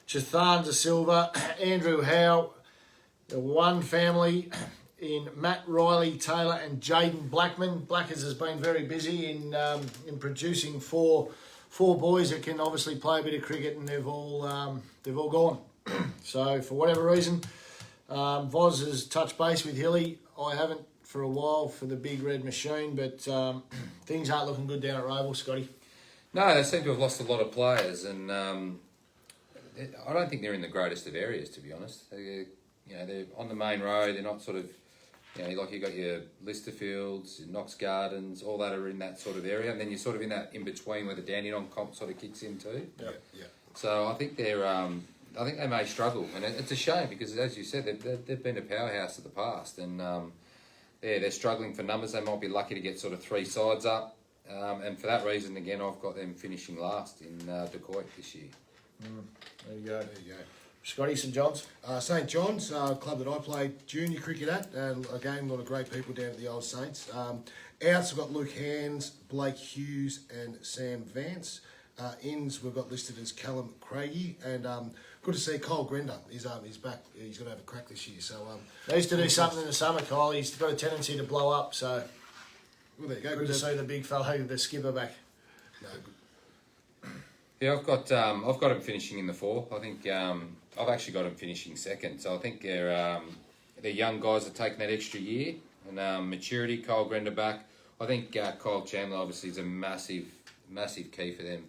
Chethan De Silva, Andrew Howe, the one family in Matt Riley, Taylor and Jaden Blackman. Blackers has been very busy in producing four boys that can obviously play a bit of cricket, and they've all gone. So for whatever reason, Voz has touched base with Hilly. I haven't for a while for the big red machine, but things aren't looking good down at Roval, Scotty. No, they seem to have lost a lot of players, and I don't think they're in the greatest of areas, to be honest. They're on the main road. They're not sort of, like you got your Listerfields, your Knox Gardens, all that are in that sort of area, and then you're sort of in that in between where the Dandenong comp sort of kicks in too. Yeah. So I think I think they may struggle, and it's a shame because, as you said, they've been a powerhouse of the past, and they're struggling for numbers. They might be lucky to get sort of 3 sides up, and for that reason, again, I've got them finishing last in Decoit this year. There you go. Scotty, St John's? St John's, club that I played junior cricket at, and again, a lot of great people down at the Old Saints. Outs, we've got Luke Hands, Blake Hughes, and Sam Vance. Ins, we've got listed as Callum Craigie, and good to see Kyle Grender. He's back. He's going to have a crack this year. So he used to do something in the summer, Kyle. He's got a tendency to blow up. So well, there you go. Good to see the big fellow, the skipper, back. No, Yeah, I've got him finishing in the 4. I think I've actually got him finishing second. So I think they're young guys that taking that extra year and maturity. Kyle Grender back. I think Kyle Chandler obviously is a massive key for them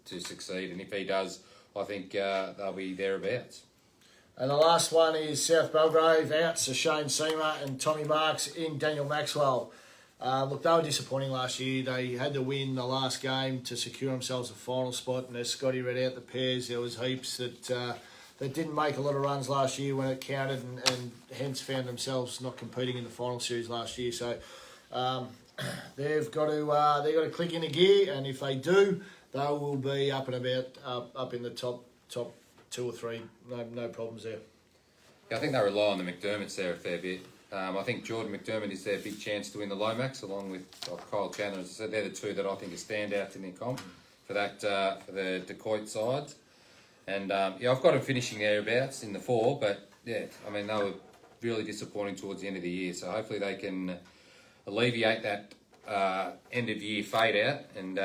to succeed, and if he does, I think they'll be thereabouts. And the last one is South Belgrave, outs are Shane Seamer and Tommy Marks in Daniel Maxwell. Look, they were disappointing last year. They had to win the last game to secure themselves a final spot, and as Scotty read out the pairs, there was heaps that didn't make a lot of runs last year when it counted, and hence found themselves not competing in the final series last year. So they've got to click into gear, and if they do, they will be up and about, up in the top 2 or 3. No problems there. Yeah, I think they rely on the McDermotts there a fair bit. I think Jordan McDermott is their big chance to win the Lomax, along with Kyle Chandler. As I said, they're the 2 that I think are standouts in their comp for for the Decoit sides. And I've got them finishing thereabouts in the 4, but yeah, I mean, they were really disappointing towards the end of the year. So hopefully they can alleviate that end of year fade out and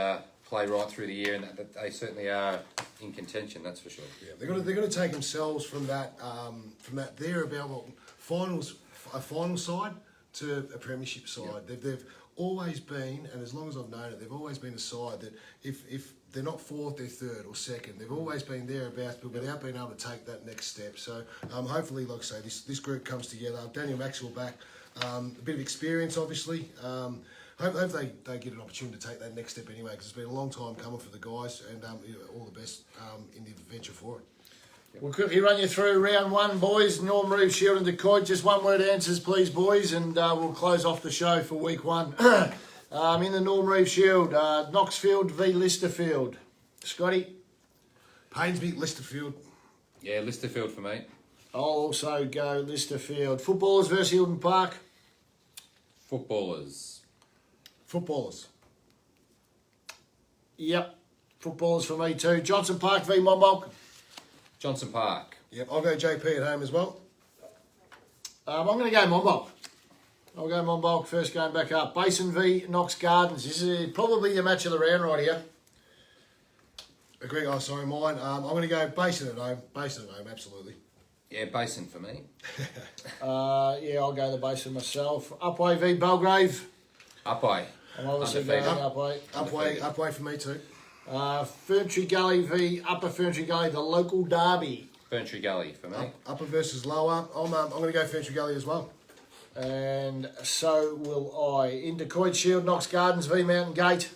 play right through the year, and that they certainly are in contention. That's for sure. Yeah, they're going to take themselves from that there about a final side to a premiership side. Yep. They've always been, and as long as I've known it, they've always been a side that if they're not 4th, they're 3rd or 2nd. They've always been thereabouts, but without being able to take that next step. So hopefully, like I say, this group comes together. Daniel Maxwell back, a bit of experience, obviously. Hope they get an opportunity to take that next step anyway, because it's been a long time coming for the guys, and all the best in the adventure for it. We'll quickly run you through round 1, boys. Norm, Reeve, Shield and Decoit. Just one word answers, please, boys, and we'll close off the show for week 1. In the Norm Reeve Shield, Knoxfield v Listerfield. Scotty? Painsby, Listerfield. Yeah, Listerfield for me. I'll also go Listerfield. Footballers versus Hilton Park. Footballers. Yep, footballers for me too. Johnson Park v Monbulk. Johnson Park. Yep, I'll go JP at home as well. I'm going to go Monbulk. I'll go Monbulk first game back up. Basin v Knox Gardens. This is probably the match of the round right here. Agree. Oh, sorry, mine. I'm going to go Basin at home. Absolutely. Yeah, Basin for me. Yeah, I'll go the Basin myself. Upway v Belgrave. Upway. I'm obviously going Upway. Upway for me too. Ferntree Gully v Upper Ferntree Gully, the local derby. Ferntree Gully for me. Upper versus lower. I'm going to go Ferntree Gully as well. And so will I. In Decoit Shield, Knox Gardens v Mountain Gate.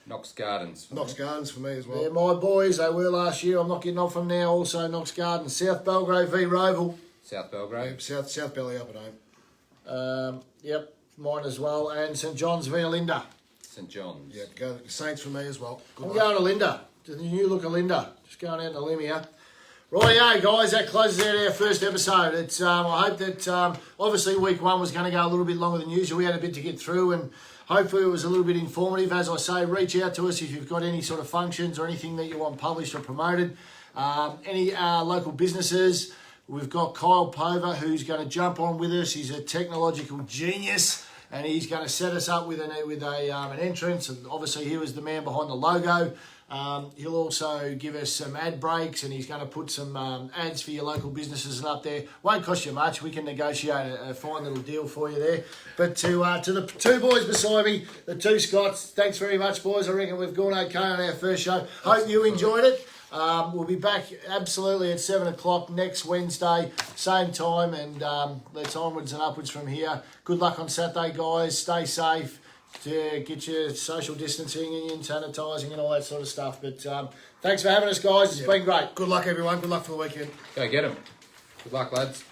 Knox Gardens. Gardens for me as well. They're my boys. They were last year. I'm not getting off them now. Also Knox Gardens. South Belgrave v Roval. South Belgrave. South Belly up at home. Yep, mine as well. And St John's v Linda. St John's. Yeah, go Saints for me as well. I'm going to Linda. The new look of Linda. Just going out on a limb here. Rightio, guys, that closes out our first episode. It's I hope that obviously week 1 was going to go a little bit longer than usual. We had a bit to get through, and hopefully it was a little bit informative. As I say, reach out to us if you've got any sort of functions or anything that you want published or promoted. Any local businesses. We've got Kyle Pover, who's going to jump on with us. He's a technological genius. and he's going to set us up with an entrance. And obviously, he was the man behind the logo. He'll also give us some ad breaks, and he's going to put some ads for your local businesses and up there. Won't cost you much. We can negotiate a fine little deal for you there. But to the two boys beside me, the two Scots, thanks very much, boys. I reckon we've gone okay on our first show. Hope you enjoyed it. We'll be back absolutely at 7 o'clock next Wednesday, same time, and let's onwards and upwards from here. Good luck on Saturday, guys. Stay safe. To get your social distancing and your sanitising and all that sort of stuff. But thanks for having us, guys. It's been great. Good luck, everyone. Good luck for the weekend. Go get them. Good luck, lads.